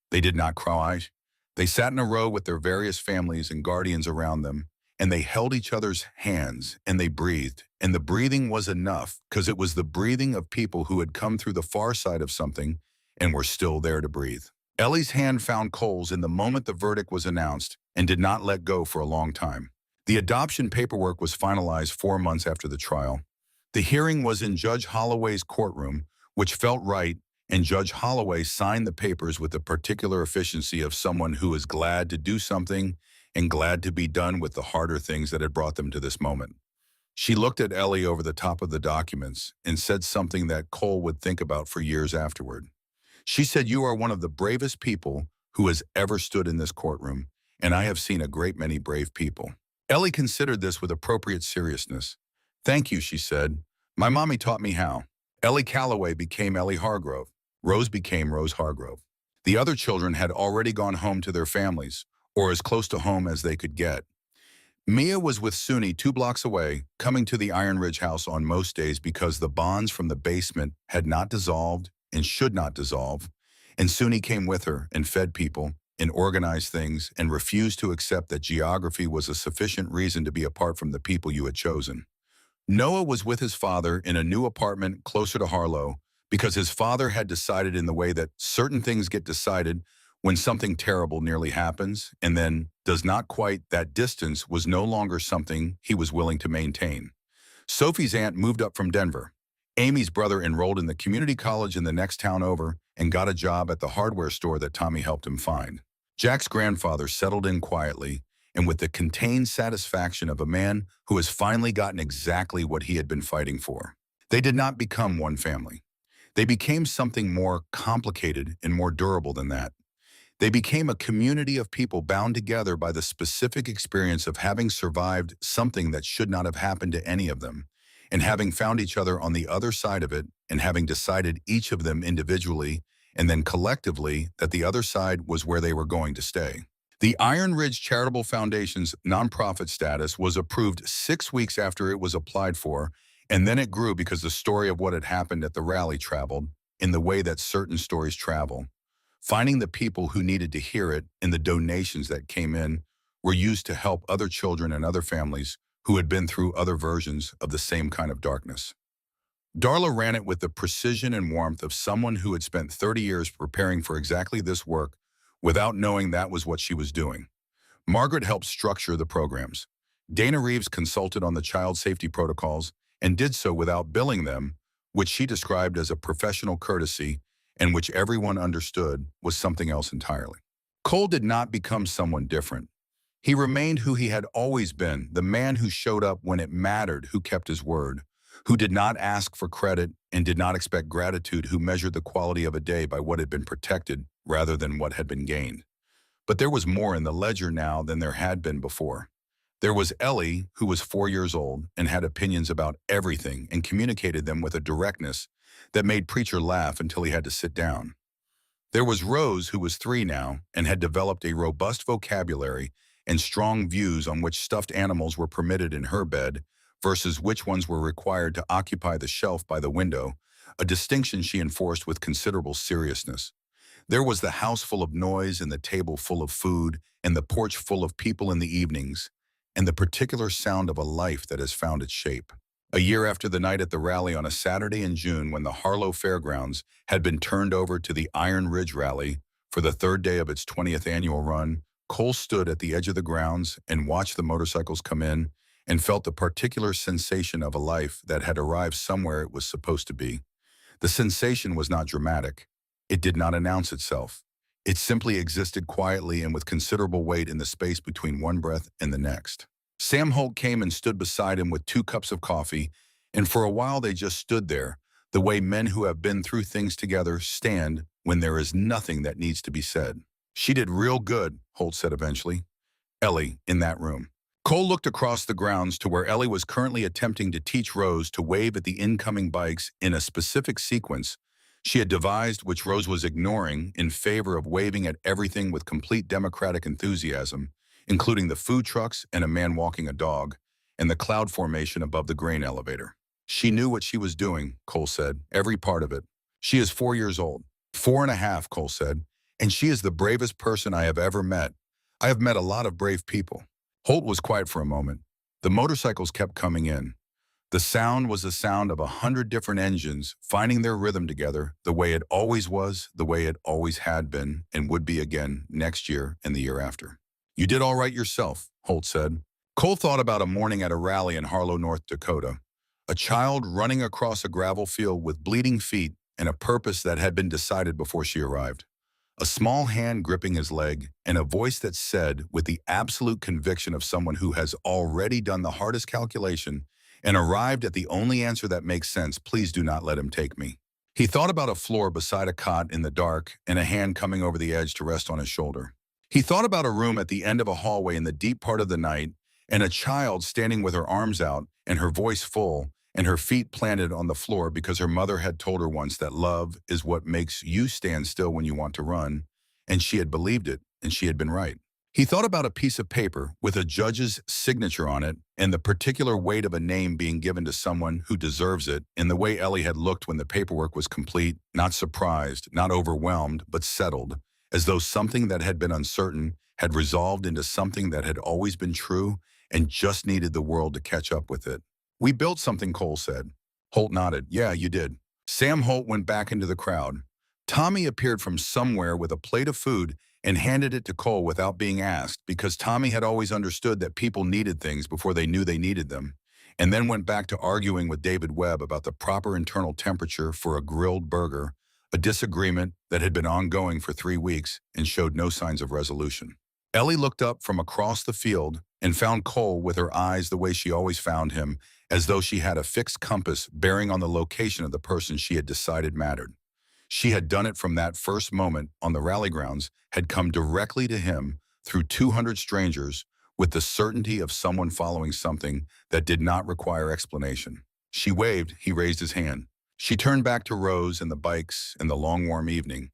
They did not cry. They sat in a row with their various families and guardians around them, and they held each other's hands, and they breathed. And the breathing was enough, because it was the breathing of people who had come through the far side of something and were still there to breathe. Ellie's hand found Cole's in the moment the verdict was announced and did not let go for a long time. The adoption paperwork was finalized 4 months after the trial. The hearing was in Judge Holloway's courtroom, which felt right, and Judge Holloway signed the papers with the particular efficiency of someone who is glad to do something and glad to be done with the harder things that had brought them to this moment. She looked at Ellie over the top of the documents and said something that Cole would think about for years afterward. She said, "You are one of the bravest people who has ever stood in this courtroom, and I have seen a great many brave people." Ellie considered this with appropriate seriousness. "Thank you," she said. "My mommy taught me how." Ellie Calloway became Ellie Hargrove. Rose became Rose Hargrove. The other children had already gone home to their families, or as close to home as they could get. Mia was with Suni 2 blocks away, coming to the Iron Ridge house on most days because the bonds from the basement had not dissolved and should not dissolve, and Suni came with her and fed people and organized things and refused to accept that geography was a sufficient reason to be apart from the people you had chosen. Noah was with his father in a new apartment closer to Harlow because his father had decided in the way that certain things get decided when something terrible nearly happens and then does not quite. That distance was no longer something he was willing to maintain. Sophie's aunt moved up from Denver. Amy's brother enrolled in the community college in the next town over and got a job at the hardware store that Tommy helped him find. Jack's grandfather settled in quietly and with the contained satisfaction of a man who has finally gotten exactly what he had been fighting for. They did not become one family. They became something more complicated and more durable than that. They became a community of people bound together by the specific experience of having survived something that should not have happened to any of them, and having found each other on the other side of it, and having decided each of them individually and then collectively that the other side was where they were going to stay. The Iron Ridge Charitable Foundation's nonprofit status was approved 6 weeks after it was applied for, and then it grew because the story of what had happened at the rally traveled in the way that certain stories travel. Finding the people who needed to hear it and the donations that came in were used to help other children and other families who had been through other versions of the same kind of darkness. Darla ran it with the precision and warmth of someone who had spent 30 years preparing for exactly this work without knowing that was what she was doing. Margaret helped structure the programs. Dana Reeves consulted on the child safety protocols and did so without billing them, which she described as a professional courtesy and which everyone understood was something else entirely. Cole did not become someone different. He remained who he had always been, the man who showed up when it mattered, who kept his word, who did not ask for credit and did not expect gratitude, who measured the quality of a day by what had been protected rather than what had been gained. But there was more in the ledger now than there had been before. There was Ellie, who was 4 years old and had opinions about everything and communicated them with a directness that made Preacher laugh until he had to sit down. There was Rose, who was 3 now and had developed a robust vocabulary and strong views on which stuffed animals were permitted in her bed versus which ones were required to occupy the shelf by the window, a distinction she enforced with considerable seriousness. There was the house full of noise and the table full of food and the porch full of people in the evenings, and the particular sound of a life that has found its shape. A year after the night at the rally on a Saturday in June when the Harlow Fairgrounds had been turned over to the Iron Ridge Rally for the third day of its 20th annual run, Cole stood at the edge of the grounds and watched the motorcycles come in and felt the particular sensation of a life that had arrived somewhere it was supposed to be. The sensation was not dramatic. It did not announce itself. It simply existed quietly and with considerable weight in the space between one breath and the next. Sam Holt came and stood beside him with 2 cups of coffee, and for a while they just stood there, the way men who have been through things together stand when there is nothing that needs to be said. "She did real good," Holt said eventually. "Ellie, in that room." Cole looked across the grounds to where Ellie was currently attempting to teach Rose to wave at the incoming bikes in a specific sequence she had devised, which Rose was ignoring in favor of waving at everything with complete democratic enthusiasm, including the food trucks and a man walking a dog, and the cloud formation above the grain elevator. "She knew what she was doing," Cole said, "every part of it. She is 4 years old. 4.5, Cole said, "and she is the bravest person I have ever met. I have met a lot of brave people." Holt was quiet for a moment. The motorcycles kept coming in. The sound was the sound of 100 different engines finding their rhythm together the way it always was, the way it always had been, and would be again next year and the year after. "You did all right yourself," Holt said. Cole thought about a morning at a rally in Harlow, North Dakota. A child running across a gravel field with bleeding feet and a purpose that had been decided before she arrived. A small hand gripping his leg, and a voice that said, with the absolute conviction of someone who has already done the hardest calculation and arrived at the only answer that makes sense, "Please do not let him take me." He thought about a floor beside a cot in the dark and a hand coming over the edge to rest on his shoulder. He thought about a room at the end of a hallway in the deep part of the night and a child standing with her arms out and her voice full and her feet planted on the floor because her mother had told her once that love is what makes you stand still when you want to run, and she had believed it, and she had been right. He thought about a piece of paper with a judge's signature on it and the particular weight of a name being given to someone who deserves it, and the way Ellie had looked when the paperwork was complete, not surprised, not overwhelmed, but settled, as though something that had been uncertain had resolved into something that had always been true and just needed the world to catch up with it. "We built something," Cole said. Holt nodded. "Yeah, you did." Sam Holt went back into the crowd. Tommy appeared from somewhere with a plate of food and handed it to Cole without being asked, because Tommy had always understood that people needed things before they knew they needed them, and then went back to arguing with David Webb about the proper internal temperature for a grilled burger, a disagreement that had been ongoing for 3 weeks and showed no signs of resolution. Ellie looked up from across the field and found Cole with her eyes the way she always found him, as though she had a fixed compass bearing on the location of the person she had decided mattered. She had done it from that first moment on the rally grounds, had come directly to him through 200 strangers with the certainty of someone following something that did not require explanation. She waved, he raised his hand. She turned back to Rose and the bikes and the long warm evening,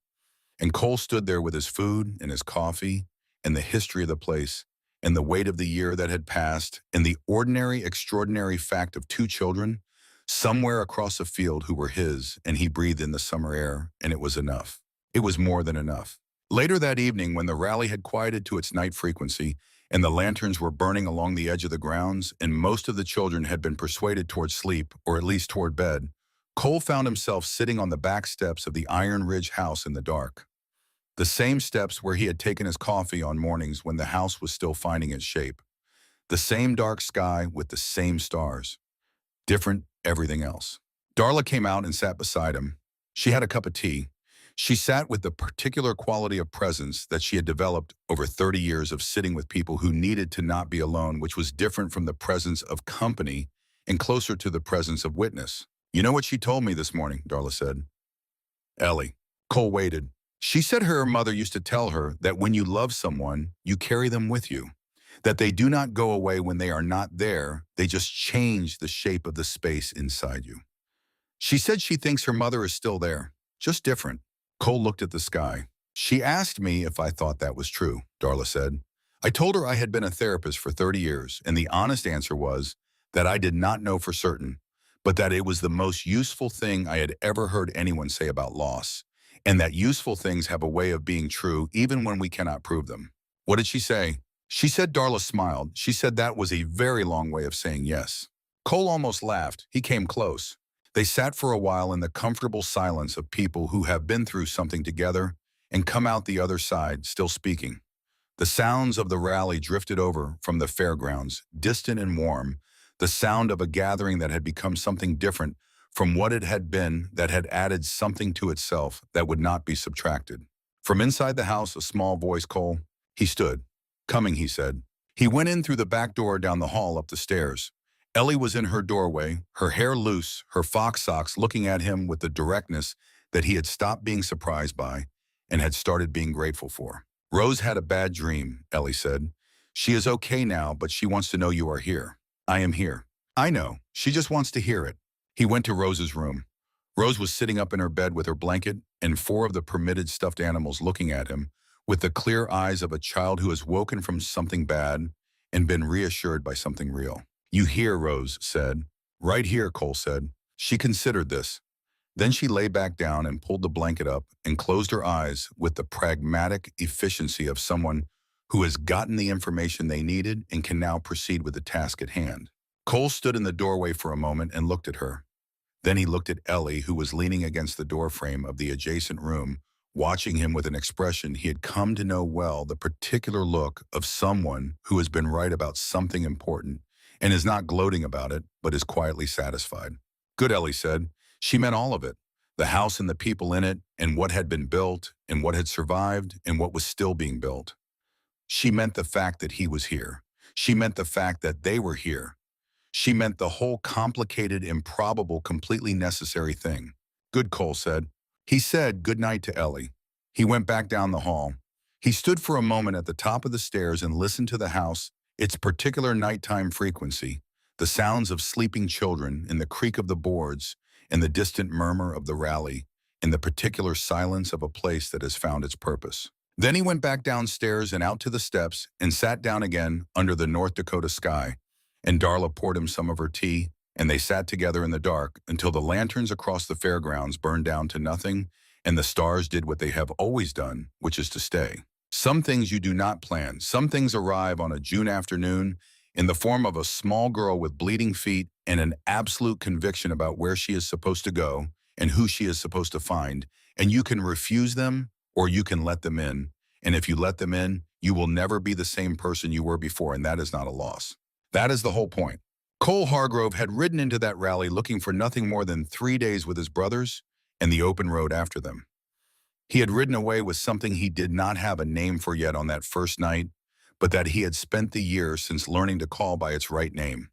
and Cole stood there with his food and his coffee and the history of the place and the weight of the year that had passed and the ordinary, extraordinary fact of two children somewhere across a field who were his, and he breathed in the summer air, and it was enough. It was more than enough. Later that evening, when the rally had quieted to its night frequency and the lanterns were burning along the edge of the grounds and most of the children had been persuaded toward sleep, or at least toward bed, Cole found himself sitting on the back steps of the Iron Ridge house in the dark. The same steps where he had taken his coffee on mornings when the house was still finding its shape. The same dark sky with the same stars. Different everything else. Darla came out and sat beside him. She had a cup of tea. She sat with the particular quality of presence that she had developed over 30 years of sitting with people who needed to not be alone, which was different from the presence of company and closer to the presence of witness. "You know what she told me this morning," Darla said. "Ellie." Cole waited. "She said her mother used to tell her that when you love someone, you carry them with you. That they do not go away when they are not there, they just change the shape of the space inside you. She said she thinks her mother is still there, just different." Cole looked at the sky. "She asked me if I thought that was true," Darla said. "I told her I had been a therapist for 30 years, and the honest answer was that I did not know for certain, but that it was the most useful thing I had ever heard anyone say about loss, and that useful things have a way of being true even when we cannot prove them." "What did she say?" "She said," Darla smiled, "she said that was a very long way of saying yes." Cole almost laughed. He came close. They sat for a while in the comfortable silence of people who have been through something together and come out the other side still speaking. The sounds of the rally drifted over from the fairgrounds, distant and warm, the sound of a gathering that had become something different from what it had been, that had added something to itself that would not be subtracted. From inside the house, a small voice, "Cole." He stood. "Coming," he said. He went in through the back door down the hall up the stairs. Ellie was in her doorway, her hair loose, her fox socks, looking at him with the directness that he had stopped being surprised by and had started being grateful for. "Rose had a bad dream," Ellie said. "She is okay now, but she wants to know you are here." "I am here." "I know. She just wants to hear it." He went to Rose's room. Rose was sitting up in her bed with her blanket and four of the permitted stuffed animals looking at him with the clear eyes of a child who has woken from something bad and been reassured by something real. "You hear," Rose said. "Right here," Cole said. She considered this. Then she lay back down and pulled the blanket up and closed her eyes with the pragmatic efficiency of someone who has gotten the information they needed and can now proceed with the task at hand. Cole stood in the doorway for a moment and looked at her. Then he looked at Ellie, who was leaning against the doorframe of the adjacent room, watching him with an expression he had come to know well, the particular look of someone who has been right about something important and is not gloating about it, but is quietly satisfied. "Good," Ellie said. She meant all of it. The house and the people in it, and what had been built, and what had survived, and what was still being built. She meant the fact that he was here. She meant the fact that they were here. She meant the whole complicated, improbable, completely necessary thing. "Good," Cole said. He said good night to Ellie. He went back down the hall. He stood for a moment at the top of the stairs and listened to the house, its particular nighttime frequency, the sounds of sleeping children and the creak of the boards and the distant murmur of the rally and the particular silence of a place that has found its purpose. Then he went back downstairs and out to the steps and sat down again under the North Dakota sky, and Darla poured him some of her tea, and they sat together in the dark until the lanterns across the fairgrounds burned down to nothing and the stars did what they have always done, which is to stay. Some things you do not plan. Some things arrive on a June afternoon in the form of a small girl with bleeding feet and an absolute conviction about where she is supposed to go and who she is supposed to find, and you can refuse them or you can let them in. And if you let them in, you will never be the same person you were before, and that is not a loss. That is the whole point. Cole Hargrove had ridden into that rally looking for nothing more than 3 days with his brothers and the open road after them. He had ridden away with something he did not have a name for yet on that first night, but that he had spent the years since learning to call by its right name.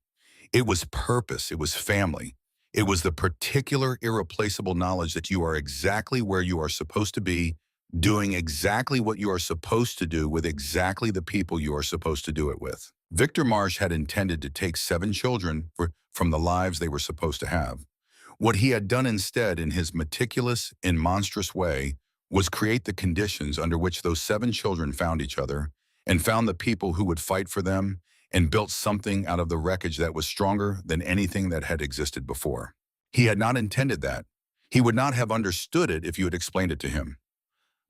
It was purpose, it was family. It was the particular irreplaceable knowledge that you are exactly where you are supposed to be, doing exactly what you are supposed to do with exactly the people you are supposed to do it with. Victor Marsh had intended to take 7 children from the lives they were supposed to have. What he had done instead, in his meticulous and monstrous way, was create the conditions under which those 7 children found each other and found the people who would fight for them and built something out of the wreckage that was stronger than anything that had existed before. He had not intended that. He would not have understood it if you had explained it to him.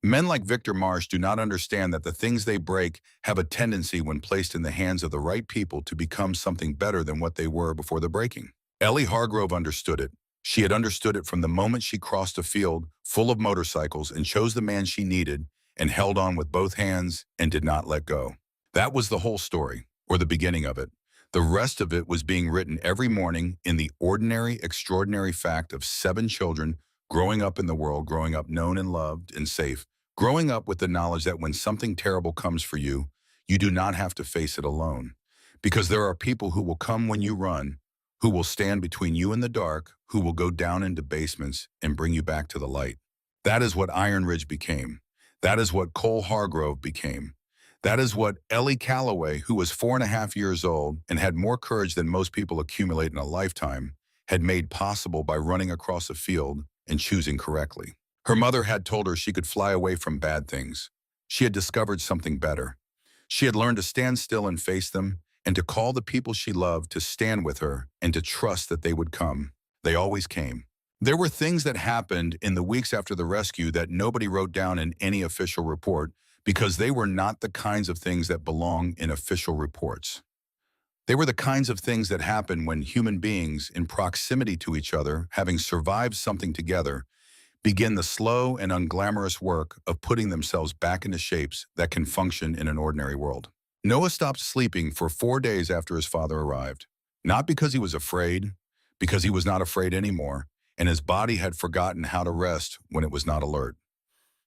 Men like Victor Marsh do not understand that the things they break have a tendency, when placed in the hands of the right people, to become something better than what they were before the breaking. Ellie Hargrove understood it. She had understood it from the moment she crossed a field full of motorcycles and chose the man she needed and held on with both hands and did not let go. That was the whole story, or the beginning of it. The rest of it was being written every morning in the ordinary, extraordinary fact of 7 children growing up in the world, growing up known and loved and safe, growing up with the knowledge that when something terrible comes for you, you do not have to face it alone. Because there are people who will come when you run, who will stand between you and the dark, who will go down into basements and bring you back to the light. That is what Iron Ridge became. That is what Cole Hargrove became. That is what Ellie Calloway, who was 4.5 years old and had more courage than most people accumulate in a lifetime, had made possible by running across a field and choosing correctly. Her mother had told her she could fly away from bad things. She had discovered something better. She had learned to stand still and face them, and to call the people she loved to stand with her and to trust that they would come. They always came. There were things that happened in the weeks after the rescue that nobody wrote down in any official report, because they were not the kinds of things that belong in official reports. They were the kinds of things that happen when human beings, in proximity to each other, having survived something together, begin the slow and unglamorous work of putting themselves back into shapes that can function in an ordinary world. Noah stopped sleeping for 4 days after his father arrived. Not because he was afraid, because he was not afraid anymore, and his body had forgotten how to rest when it was not alert.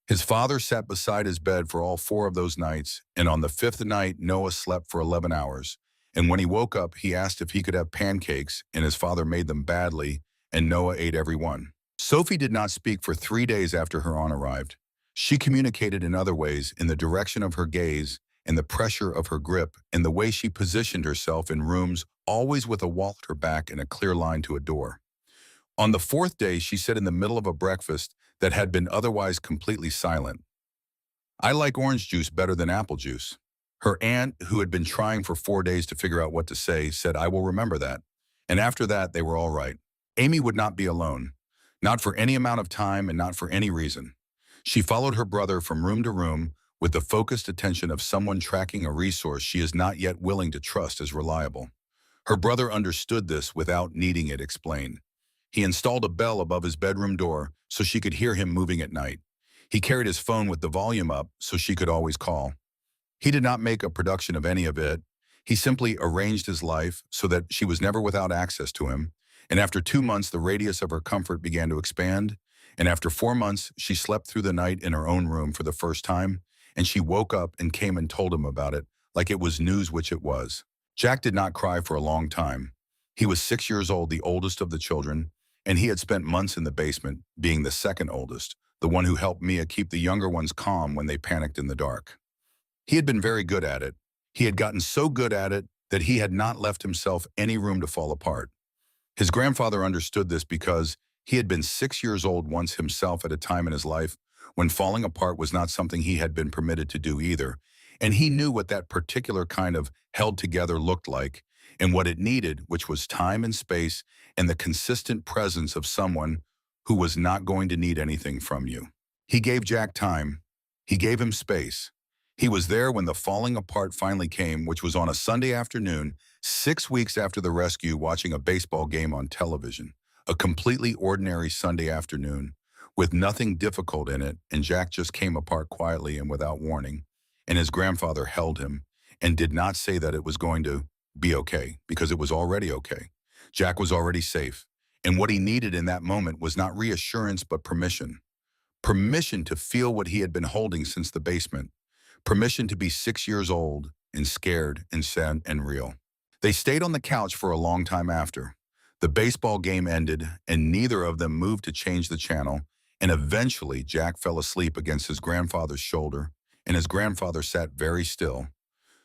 His father sat beside his bed for all 4 of those nights, and on the 5th night, Noah slept for 11 hours. And when he woke up, he asked if he could have pancakes, and his father made them badly, and Noah ate every one. Sophie did not speak for 3 days after her aunt arrived. She communicated in other ways, in the direction of her gaze, and the pressure of her grip, and the way she positioned herself in rooms, always with a wall at her back and a clear line to a door. On the 4th day, she said in the middle of a breakfast that had been otherwise completely silent, "I like orange juice better than apple juice." Her aunt, who had been trying for 4 days to figure out what to say, said, "I will remember that." And after that, they were all right. Amy would not be alone. Not for any amount of time and not for any reason. She followed her brother from room to room with the focused attention of someone tracking a resource she is not yet willing to trust as reliable. Her brother understood this without needing it explained. He installed a bell above his bedroom door so she could hear him moving at night. He carried his phone with the volume up so she could always call. He did not make a production of any of it. He simply arranged his life so that she was never without access to him. And after 2 months, the radius of her comfort began to expand. And after 4 months, she slept through the night in her own room for the first time. And she woke up and came and told him about it, like it was news, which it was. Jack did not cry for a long time. He was 6 years old, the oldest of the children, and he had spent months in the basement, being the second oldest, the one who helped Mia keep the younger ones calm when they panicked in the dark. He had been very good at it. He had gotten so good at it that he had not left himself any room to fall apart. His grandfather understood this because he had been 6 years old once himself at a time in his life when falling apart was not something he had been permitted to do either. And he knew what that particular kind of held together looked like and what it needed, which was time and space and the consistent presence of someone who was not going to need anything from you. He gave Jack time. He gave him space. He was there when the falling apart finally came, which was on a Sunday afternoon, 6 weeks after the rescue, watching a baseball game on television. A completely ordinary Sunday afternoon, with nothing difficult in it, and Jack just came apart quietly and without warning, and his grandfather held him and did not say that it was going to be okay, because it was already okay. Jack was already safe, and what he needed in that moment was not reassurance but permission. Permission to feel what he had been holding since the basement. Permission to be 6 years old and scared and sad and real. They stayed on the couch for a long time after. The baseball game ended, and neither of them moved to change the channel, and eventually Jack fell asleep against his grandfather's shoulder, and his grandfather sat very still,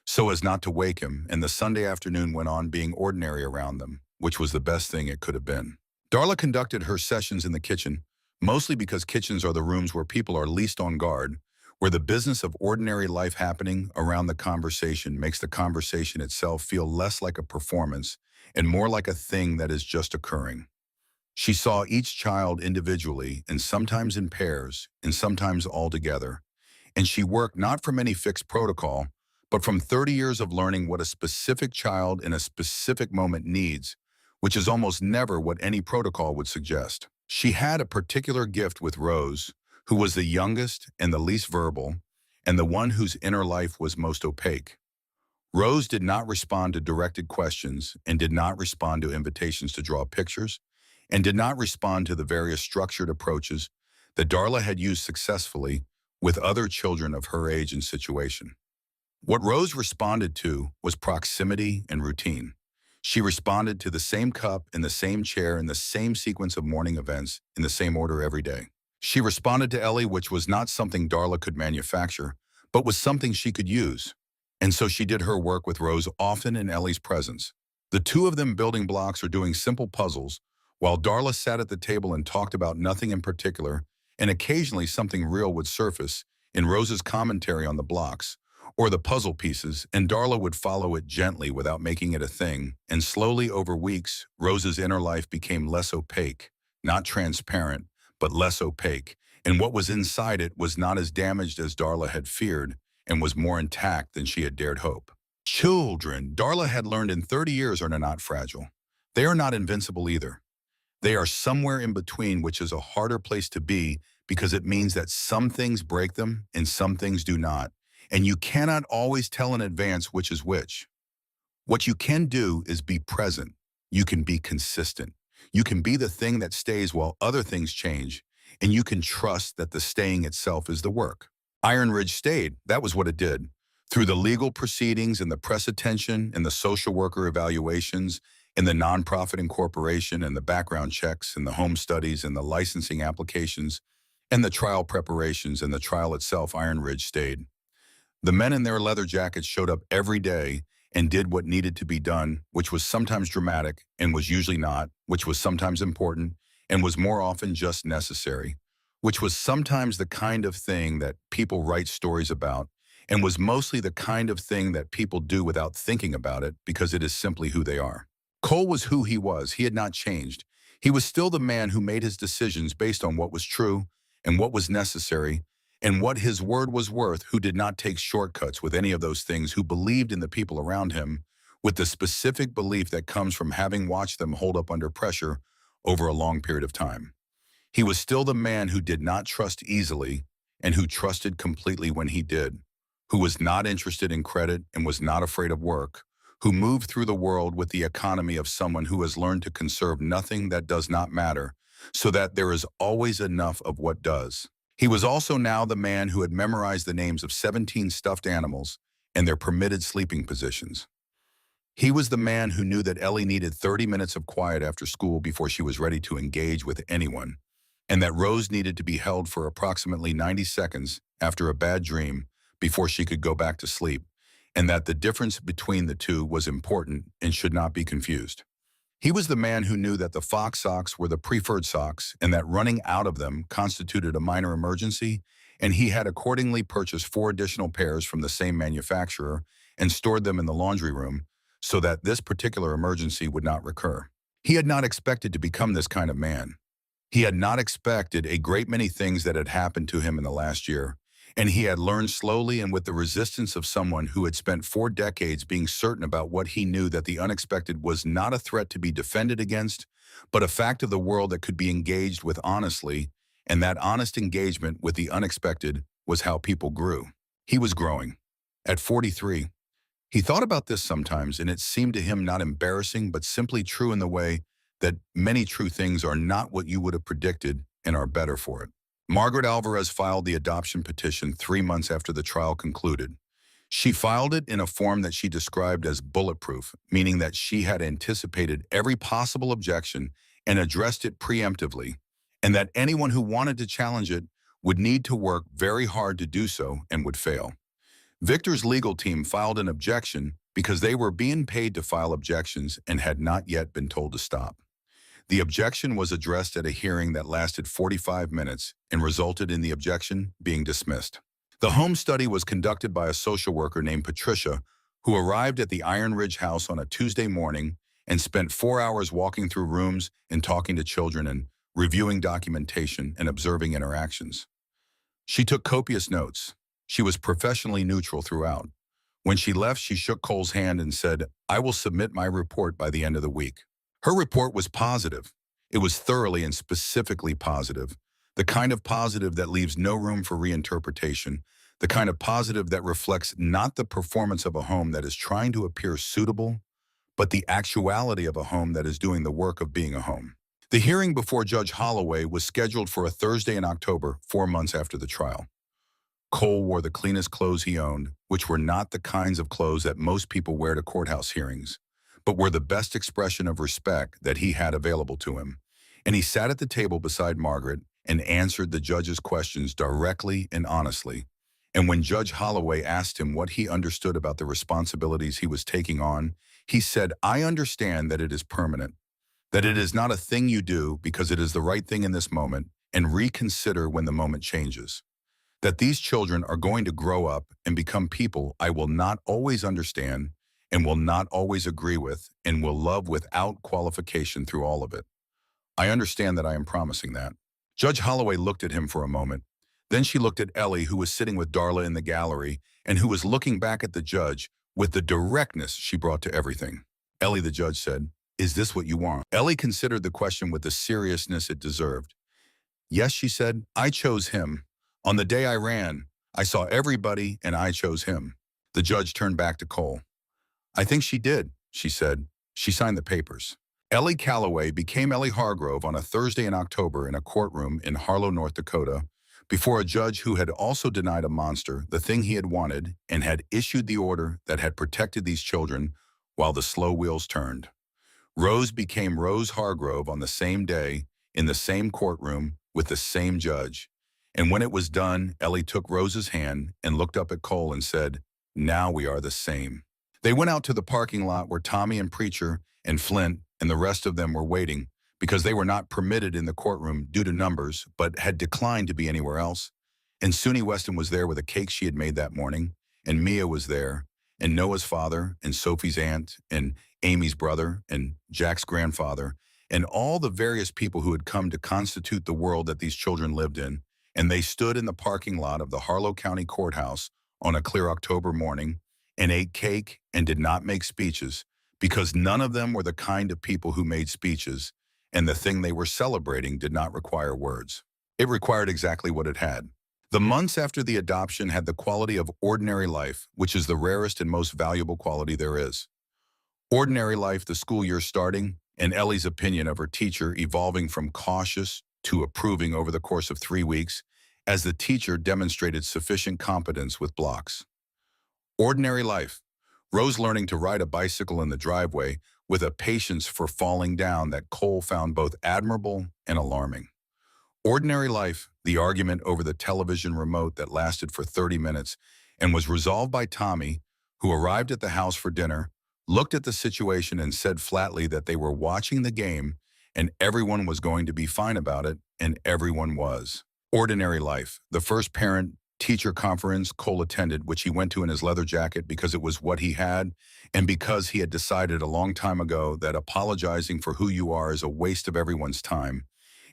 so as not to wake him, and the Sunday afternoon went on being ordinary around them, which was the best thing it could have been. Darla conducted her sessions in the kitchen, mostly because kitchens are the rooms where people are least on guard, where the business of ordinary life happening around the conversation makes the conversation itself feel less like a performance and more like a thing that is just occurring. She saw each child individually and sometimes in pairs and sometimes all together, and she worked not from any fixed protocol, but from 30 years of learning what a specific child in a specific moment needs, which is almost never what any protocol would suggest. She had a particular gift with Rose, who was the youngest and the least verbal, and the one whose inner life was most opaque. Rose did not respond to directed questions and did not respond to invitations to draw pictures and did not respond to the various structured approaches that Darla had used successfully with other children of her age and situation. What Rose responded to was proximity and routine. She responded to the same cup in the same chair in the same sequence of morning events in the same order every day. She responded to Ellie, which was not something Darla could manufacture, but was something she could use. And so she did her work with Rose often in Ellie's presence. The two of them building blocks or doing simple puzzles, while Darla sat at the table and talked about nothing in particular, and occasionally something real would surface in Rose's commentary on the blocks, or the puzzle pieces, and Darla would follow it gently without making it a thing, and slowly over weeks, Rose's inner life became less opaque, not transparent, but less opaque, and what was inside it was not as damaged as Darla had feared, and was more intact than she had dared hope. Children, Darla had learned in 30 years, are not fragile. They are not invincible either. They are somewhere in between, which is a harder place to be because it means that some things break them and some things do not, and you cannot always tell in advance which is which. What you can do is be present. You can be consistent. You can be the thing that stays while other things change, and you can trust that the staying itself is the work. Iron Ridge stayed. That was what it did. Through the legal proceedings and the press attention and the social worker evaluations and the nonprofit incorporation and the background checks and the home studies and the licensing applications and the trial preparations and the trial itself, Iron Ridge stayed. The men in their leather jackets showed up every day and did what needed to be done, which was sometimes dramatic and was usually not, which was sometimes important and was more often just necessary, which was sometimes the kind of thing that people write stories about and was mostly the kind of thing that people do without thinking about it because it is simply who they are. Cole was who he was. He had not changed. He was still the man who made his decisions based on what was true and what was necessary and what his word was worth, who did not take shortcuts with any of those things, who believed in the people around him with the specific belief that comes from having watched them hold up under pressure over a long period of time. He was still the man who did not trust easily and who trusted completely when he did, who was not interested in credit and was not afraid of work, who moved through the world with the economy of someone who has learned to conserve nothing that does not matter, so that there is always enough of what does. He was also now the man who had memorized the names of 17 stuffed animals and their permitted sleeping positions. He was the man who knew that Ellie needed 30 minutes of quiet after school before she was ready to engage with anyone, and that Rose needed to be held for approximately 90 seconds after a bad dream before she could go back to sleep, and that the difference between the two was important and should not be confused. He was the man who knew that the Fox socks were the preferred socks and that running out of them constituted a minor emergency, and he had accordingly purchased 4 additional pairs from the same manufacturer and stored them in the laundry room so that this particular emergency would not recur. He had not expected to become this kind of man. He had not expected a great many things that had happened to him in the last year, and he had learned slowly and with the resistance of someone who had spent 4 decades being certain about what he knew, that the unexpected was not a threat to be defended against, but a fact of the world that could be engaged with honestly, and that honest engagement with the unexpected was how people grew. He was growing. At 43, he thought about this sometimes, and it seemed to him not embarrassing, but simply true in the way that many true things are not what you would have predicted and are better for it. Margaret Alvarez filed the adoption petition 3 months after the trial concluded. She filed it in a form that she described as bulletproof, meaning that she had anticipated every possible objection and addressed it preemptively, and that anyone who wanted to challenge it would need to work very hard to do so and would fail. Victor's legal team filed an objection because they were being paid to file objections and had not yet been told to stop. The objection was addressed at a hearing that lasted 45 minutes and resulted in the objection being dismissed. The home study was conducted by a social worker named Patricia, who arrived at the Iron Ridge house on a Tuesday morning and spent 4 hours walking through rooms and talking to children and reviewing documentation and observing interactions. She took copious notes. She was professionally neutral throughout. When she left, she shook Cole's hand and said, "I will submit my report by the end of the week." Her report was positive. It was thoroughly and specifically positive. The kind of positive that leaves no room for reinterpretation. The kind of positive that reflects not the performance of a home that is trying to appear suitable, but the actuality of a home that is doing the work of being a home. The hearing before Judge Holloway was scheduled for a Thursday in October, 4 months after the trial. Cole wore the cleanest clothes he owned, which were not the kinds of clothes that most people wear to courthouse hearings, but were the best expression of respect that he had available to him. And he sat at the table beside Margaret and answered the judge's questions directly and honestly. And when Judge Holloway asked him what he understood about the responsibilities he was taking on, he said, "I understand that it is permanent, that it is not a thing you do because it is the right thing in this moment, and reconsider when the moment changes. That these children are going to grow up and become people I will not always understand and will not always agree with and will love without qualification through all of it. I understand that I am promising that." Judge Holloway looked at him for a moment. Then she looked at Ellie, who was sitting with Darla in the gallery and who was looking back at the judge with the directness she brought to everything. "Ellie," the judge said, "is this what you want?" Ellie considered the question with the seriousness it deserved. "Yes," she said, "I chose him. On the day I ran, I saw everybody and I chose him." The judge turned back to Cole. "I think she did," she said. "She signed the papers." Ellie Calloway became Ellie Hargrove on a Thursday in October in a courtroom in Harlow, North Dakota, before a judge who had also denied a monster the thing he had wanted and had issued the order that had protected these children while the slow wheels turned. Rose became Rose Hargrove on the same day, in the same courtroom, with the same judge. And when it was done, Ellie took Rose's hand and looked up at Cole and said, "Now we are the same." They went out to the parking lot where Tommy and Preacher and Flint and the rest of them were waiting because they were not permitted in the courtroom due to numbers, but had declined to be anywhere else. And Suni Weston was there with a cake she had made that morning, and Mia was there, and Noah's father, and Sophie's aunt, and Amy's brother, and Jack's grandfather, and all the various people who had come to constitute the world that these children lived in. And they stood in the parking lot of the Harlow County Courthouse on a clear October morning and ate cake and did not make speeches because none of them were the kind of people who made speeches, and the thing they were celebrating did not require words. It required exactly what it had. The months after the adoption had the quality of ordinary life, which is the rarest and most valuable quality there is. Ordinary life, the school year starting, and Ellie's opinion of her teacher evolving from cautious to approving over the course of 3 weeks, as the teacher demonstrated sufficient competence with blocks. Ordinary life. Rose learning to ride a bicycle in the driveway with a patience for falling down that Cole found both admirable and alarming. Ordinary life, the argument over the television remote that lasted for 30 minutes and was resolved by Tommy, who arrived at the house for dinner, looked at the situation and said flatly that they were watching the game and everyone was going to be fine about it, and everyone was. Ordinary life, the first parent-teacher conference Cole attended, which he went to in his leather jacket because it was what he had, and because he had decided a long time ago that apologizing for who you are is a waste of everyone's time.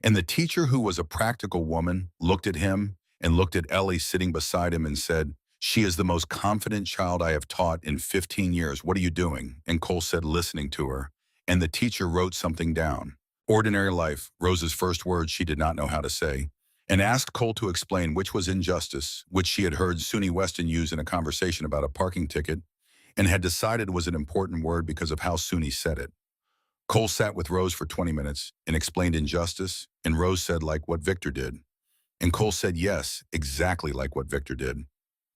And the teacher, who was a practical woman, looked at him and looked at Ellie sitting beside him and said, "She is the most confident child I have taught in 15 years. What are you doing?" And Cole said, "Listening to her." And the teacher wrote something down. Ordinary life, Rose's first words she did not know how to say, and asked Cole to explain which was injustice, which she had heard Suni Weston use in a conversation about a parking ticket, and had decided was an important word because of how Suni said it. Cole sat with Rose for 20 minutes and explained injustice, and Rose said, "Like what Victor did." And Cole said, "Yes, exactly like what Victor did."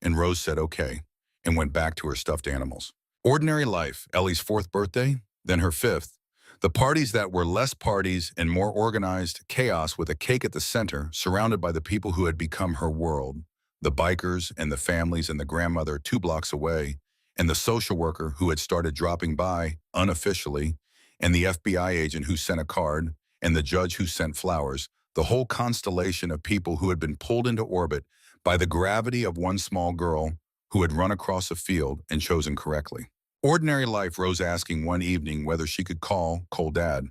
And Rose said, "Okay." and went back to her stuffed animals. Ordinary life, Ellie's fourth birthday, then her fifth. The parties that were less parties and more organized chaos with a cake at the center, surrounded by the people who had become her world. The bikers and the families and the grandmother 2 blocks away, and the social worker who had started dropping by unofficially, and the FBI agent who sent a card, and the judge who sent flowers, the whole constellation of people who had been pulled into orbit by the gravity of one small girl who had run across a field and chosen correctly. Ordinary life rose asking one evening whether she could call Cole Dad.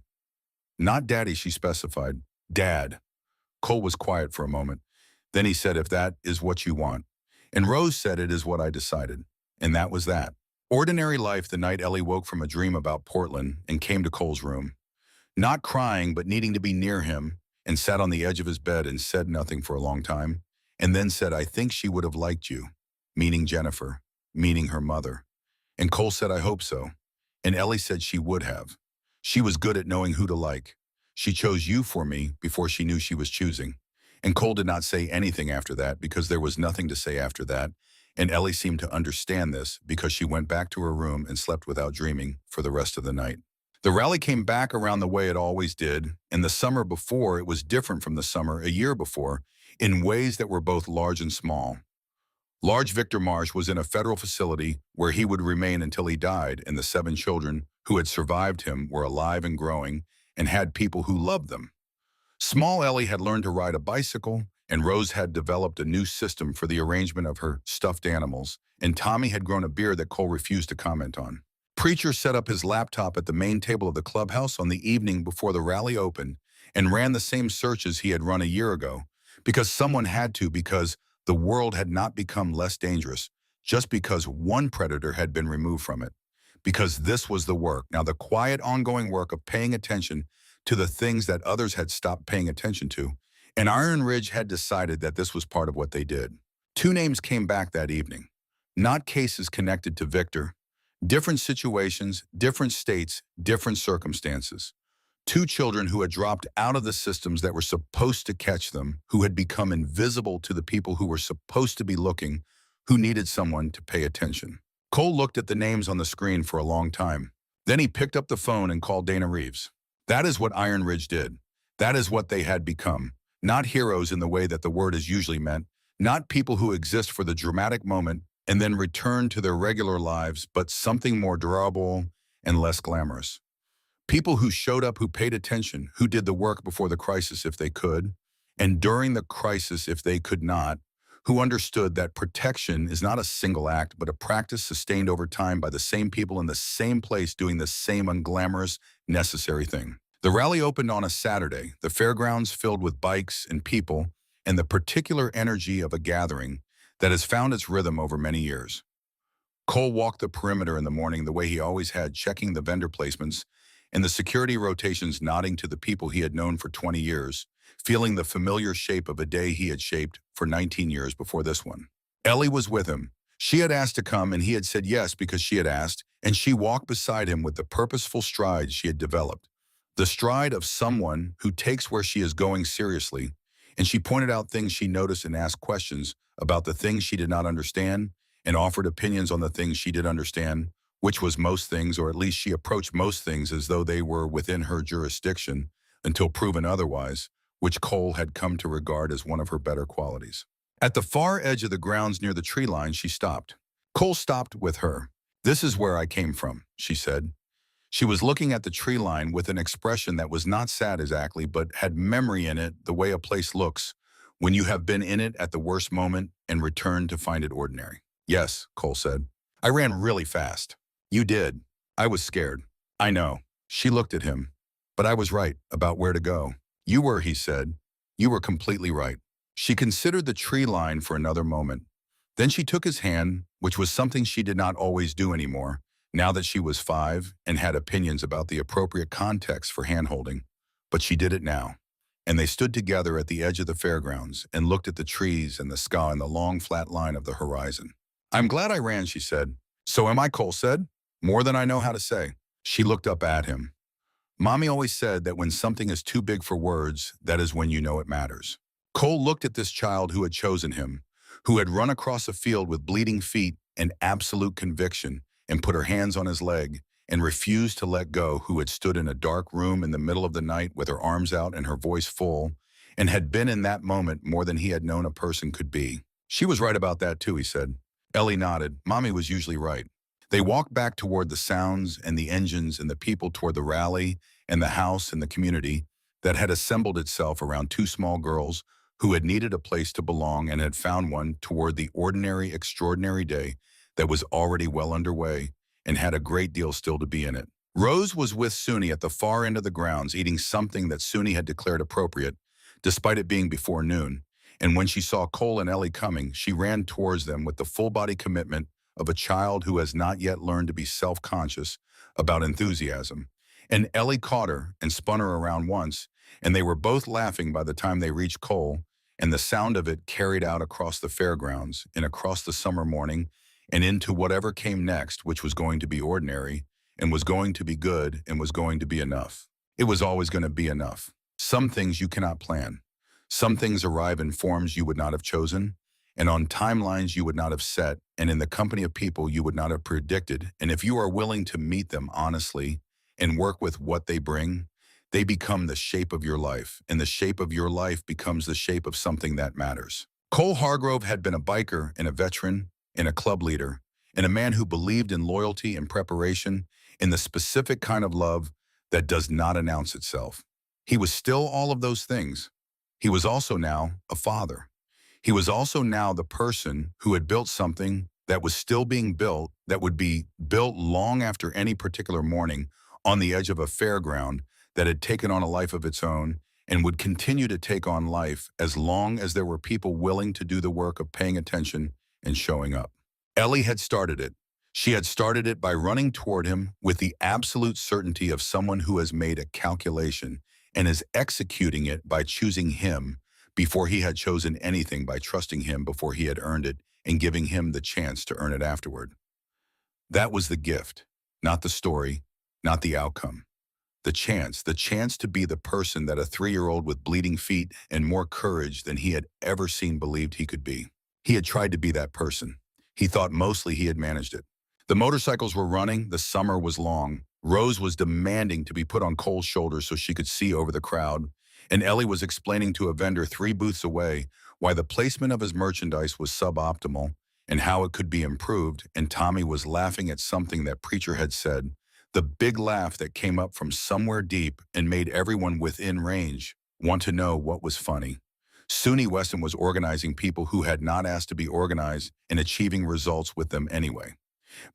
Not Daddy, she specified. Dad. Cole was quiet for a moment. Then he said, if that is what you want. And Rose said, it is what I decided. And that was that. Ordinary life the night Ellie woke from a dream about Portland and came to Cole's room. Not crying, but needing to be near him, and sat on the edge of his bed and said nothing for a long time, and then said, I think she would have liked you, meaning Jennifer, meaning her mother. And Cole said, I hope so. And Ellie said she would have. She was good at knowing who to like. She chose you for me before she knew she was choosing. And Cole did not say anything after that because there was nothing to say after that, and Ellie seemed to understand this because she went back to her room and slept without dreaming for the rest of the night. The rally came back around the way it always did, and the summer before it was different from the summer a year before in ways that were both large and small. Large Victor Marsh was in a federal facility where he would remain until he died, and the 7 children who had survived him were alive and growing and had people who loved them. Small Ellie had learned to ride a bicycle, and Rose had developed a new system for the arrangement of her stuffed animals, and Tommy had grown a beard that Cole refused to comment on. Preacher set up his laptop at the main table of the clubhouse on the evening before the rally opened and ran the same searches he had run a year ago, because someone had to, because the world had not become less dangerous just because one predator had been removed from it. Because this was the work, now the quiet ongoing work of paying attention to the things that others had stopped paying attention to, and Iron Ridge had decided that this was part of what they did. 2 names came back that evening, not cases connected to Victor, different situations, different states, different circumstances. 2 children who had dropped out of the systems that were supposed to catch them, who had become invisible to the people who were supposed to be looking, who needed someone to pay attention. Cole looked at the names on the screen for a long time. Then he picked up the phone and called Dana Reeves. That is what Iron Ridge did. That is what they had become. Not heroes in the way that the word is usually meant, not people who exist for the dramatic moment and then return to their regular lives, but something more durable and less glamorous. People who showed up, who paid attention, who did the work before the crisis if they could, and during the crisis if they could not, who understood that protection is not a single act, but a practice sustained over time by the same people in the same place doing the same unglamorous, necessary thing. The rally opened on a Saturday, the fairgrounds filled with bikes and people, and the particular energy of a gathering that has found its rhythm over many years. Cole walked the perimeter in the morning the way he always had, checking the vendor placements and the security rotations, nodding to the people he had known for 20 years, feeling the familiar shape of a day he had shaped for 19 years before this one. Ellie was with him. She had asked to come, and he had said yes because she had asked, and she walked beside him with the purposeful stride she had developed, the stride of someone who takes where she is going seriously, and she pointed out things she noticed and asked questions about the things she did not understand and offered opinions on the things she did understand, which was most things, or at least she approached most things as though they were within her jurisdiction until proven otherwise, which Cole had come to regard as one of her better qualities. At the far edge of the grounds near the tree line, she stopped. Cole stopped with her. This is where I came from, she said. She was looking at the tree line with an expression that was not sad exactly, but had memory in it, the way a place looks when you have been in it at the worst moment and returned to find it ordinary. Yes, Cole said. I ran really fast. You did. I was scared. I know. She looked at him. But I was right about where to go. You were, he said. You were completely right. She considered the tree line for another moment. Then she took his hand, which was something she did not always do anymore, now that she was 5 and had opinions about the appropriate context for hand-holding. But she did it now. And they stood together at the edge of the fairgrounds and looked at the trees and the sky and the long flat line of the horizon. I'm glad I ran, she said. So am I, Cole said. More than I know how to say. She looked up at him. Mommy always said that when something is too big for words, that is when you know it matters. Cole looked at this child who had chosen him, who had run across a field with bleeding feet an absolute conviction, and put her hands on his leg and refused to let go, who had stood in a dark room in the middle of the night with her arms out and her voice full, and had been in that moment more than he had known a person could be. She was right about that too, he said. Ellie nodded. Mommy was usually right. They walked back toward the sounds and the engines and the people toward the rally and the house and the community that had assembled itself around two small girls who had needed a place to belong and had found one toward the ordinary, extraordinary day that was already well underway and had a great deal still to be in it. Rose was with Suni at the far end of the grounds, eating something that Suni had declared appropriate, despite it being before noon, and when she saw Cole and Ellie coming, she ran towards them with the full-body commitment of a child who has not yet learned to be self-conscious about enthusiasm. And Ellie caught her and spun her around once, and they were both laughing by the time they reached Cole, and the sound of it carried out across the fairgrounds and across the summer morning and into whatever came next, which was going to be ordinary and was going to be good and was going to be enough. It was always going to be enough. Some things you cannot plan. Some things arrive in forms you would not have chosen, and on timelines you would not have set, and in the company of people you would not have predicted. And if you are willing to meet them honestly and work with what they bring, they become the shape of your life, and the shape of your life becomes the shape of something that matters. Cole Hargrove had been a biker and a veteran and a club leader, and a man who believed in loyalty and preparation, in the specific kind of love that does not announce itself. He was still all of those things. He was also now a father. He was also now the person who had built something that was still being built, that would be built long after any particular morning on the edge of a fairground that had taken on a life of its own and would continue to take on life as long as there were people willing to do the work of paying attention and showing up. Ellie had started it. She had started it by running toward him with the absolute certainty of someone who has made a calculation and is executing it by choosing him before he had chosen anything, by trusting him before he had earned it and giving him the chance to earn it afterward. That was the gift, not the story, not the outcome. The chance to be the person that a 3-year-old with bleeding feet and more courage than he had ever seen believed he could be. He had tried to be that person. He thought mostly he had managed it. The motorcycles were running, the summer was long. Rose was demanding to be put on Cole's shoulders so she could see over the crowd, and Ellie was explaining to a vendor 3 booths away why the placement of his merchandise was suboptimal and how it could be improved, and Tommy was laughing at something that Preacher had said, the big laugh that came up from somewhere deep and made everyone within range want to know what was funny. Suni Weston was organizing people who had not asked to be organized and achieving results with them anyway.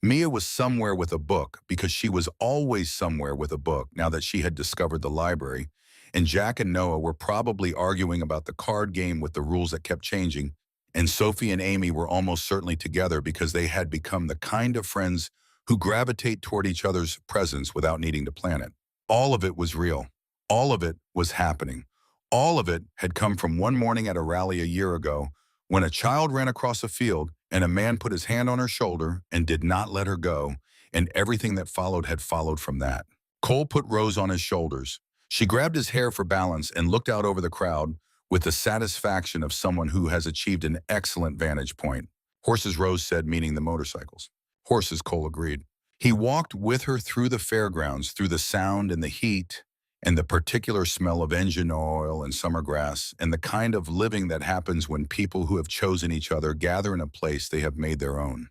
Mia was somewhere with a book because she was always somewhere with a book now that she had discovered the library, and Jack and Noah were probably arguing about the card game with the rules that kept changing, and Sophie and Amy were almost certainly together because they had become the kind of friends who gravitate toward each other's presence without needing to plan it. All of it was real. All of it was happening. All of it had come from one morning at a rally a year ago when a child ran across a field and a man put his hand on her shoulder and did not let her go, and everything that followed had followed from that. Cole put Rose on his shoulders. She grabbed his hair for balance and looked out over the crowd with the satisfaction of someone who has achieved an excellent vantage point. Horses, Rose said, meaning the motorcycles. Horses, Cole agreed. He walked with her through the fairgrounds, through the sound and the heat and the particular smell of engine oil and summer grass, and the kind of living that happens when people who have chosen each other gather in a place they have made their own.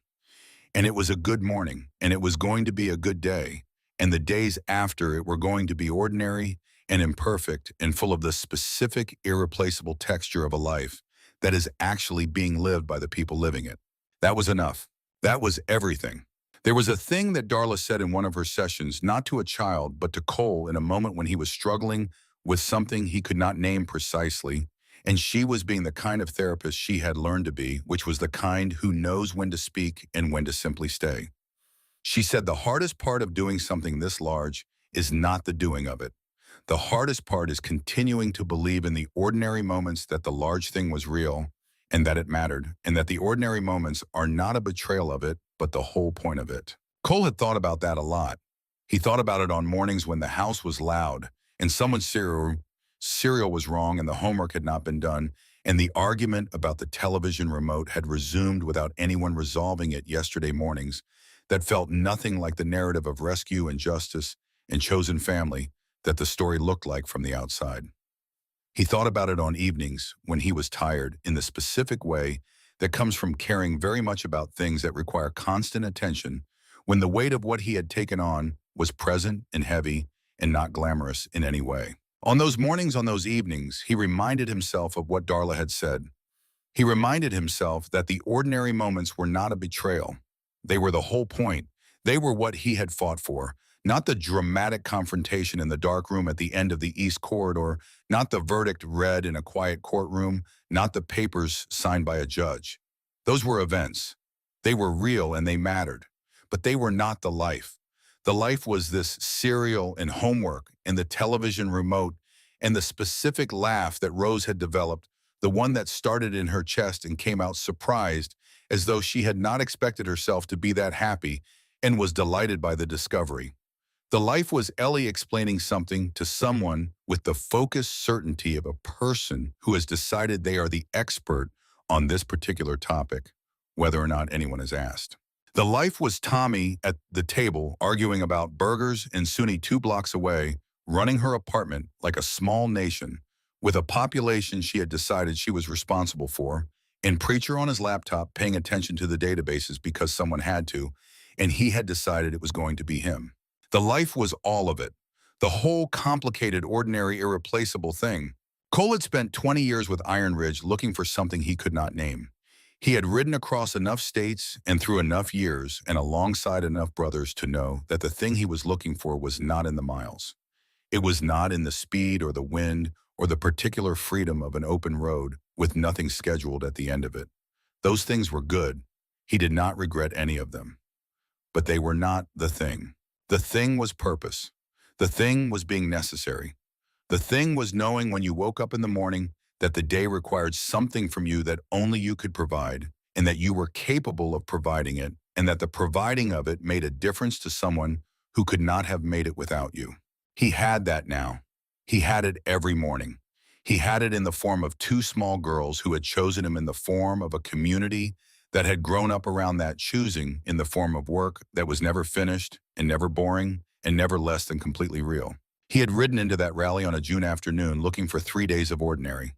And it was a good morning, and it was going to be a good day, and the days after it were going to be ordinary and imperfect and full of the specific, irreplaceable texture of a life that is actually being lived by the people living it. That was enough. That was everything. There was a thing that Darla said in one of her sessions, not to a child, but to Cole in a moment when he was struggling with something he could not name precisely, and she was being the kind of therapist she had learned to be, which was the kind who knows when to speak and when to simply stay. She said the hardest part of doing something this large is not the doing of it. The hardest part is continuing to believe in the ordinary moments that the large thing was real and that it mattered, and that the ordinary moments are not a betrayal of it, but the whole point of it. Cole had thought about that a lot. He thought about it on mornings when the house was loud and someone's cereal was wrong and the homework had not been done, and the argument about the television remote had resumed without anyone resolving it yesterday mornings that felt nothing like the narrative of rescue and justice and chosen family that the story looked like from the outside. He thought about it on evenings when he was tired in the specific way that comes from caring very much about things that require constant attention when the weight of what he had taken on was present and heavy and not glamorous in any way. On those mornings, on those evenings, he reminded himself of what Darla had said. He reminded himself that the ordinary moments were not a betrayal. They were the whole point. They were what he had fought for, not the dramatic confrontation in the dark room at the end of the East Corridor, not the verdict read in a quiet courtroom, not the papers signed by a judge. Those were events. They were real and they mattered, but they were not the life. The life was this cereal and homework and the television remote and the specific laugh that Rose had developed, the one that started in her chest and came out surprised as though she had not expected herself to be that happy and was delighted by the discovery. The life was Ellie explaining something to someone with the focused certainty of a person who has decided they are the expert on this particular topic, whether or not anyone is asked. The life was Tommy at the table arguing about burgers and Suni 2 blocks away, running her apartment like a small nation with a population she had decided she was responsible for, and Preacher on his laptop paying attention to the databases because someone had to, and he had decided it was going to be him. The life was all of it, the whole complicated, ordinary, irreplaceable thing. Cole had spent 20 years with Iron Ridge looking for something he could not name. He had ridden across enough states and through enough years and alongside enough brothers to know that the thing he was looking for was not in the miles. It was not in the speed or the wind or the particular freedom of an open road with nothing scheduled at the end of it. Those things were good. He did not regret any of them. But they were not the thing. The thing was purpose. The thing was being necessary. The thing was knowing when you woke up in the morning that the day required something from you that only you could provide, and that you were capable of providing it, and that the providing of it made a difference to someone who could not have made it without you. He had that now. He had it every morning. He had it in the form of 2 small girls who had chosen him, in the form of a community that had grown up around that choosing, in the form of work that was never finished and never boring and never less than completely real. He had ridden into that rally on a June afternoon looking for 3 days of ordinary.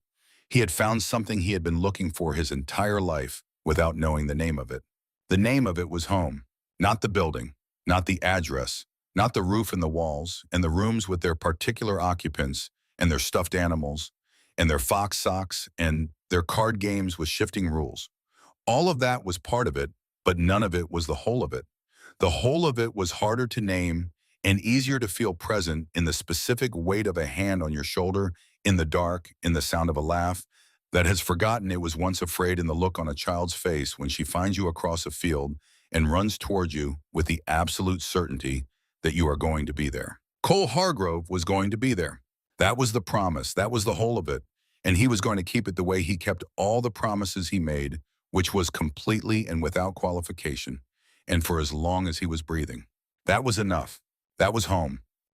He had found something he had been looking for his entire life without knowing the name of it. The name of it was home, not the building, not the address, not the roof and the walls and the rooms with their particular occupants and their stuffed animals and their fox socks and their card games with shifting rules. All of that was part of it, but none of it was the whole of it. The whole of it was harder to name and easier to feel present in the specific weight of a hand on your shoulder, in the dark, in the sound of a laugh that has forgotten it was once afraid, in the look on a child's face when she finds you across a field and runs toward you with the absolute certainty that you are going to be there. Cole Hargrove was going to be there. That was the promise. That was the whole of it. And he was going to keep it the way he kept all the promises he made, which was completely and without qualification, and for as long as he was breathing. That was enough. That was home.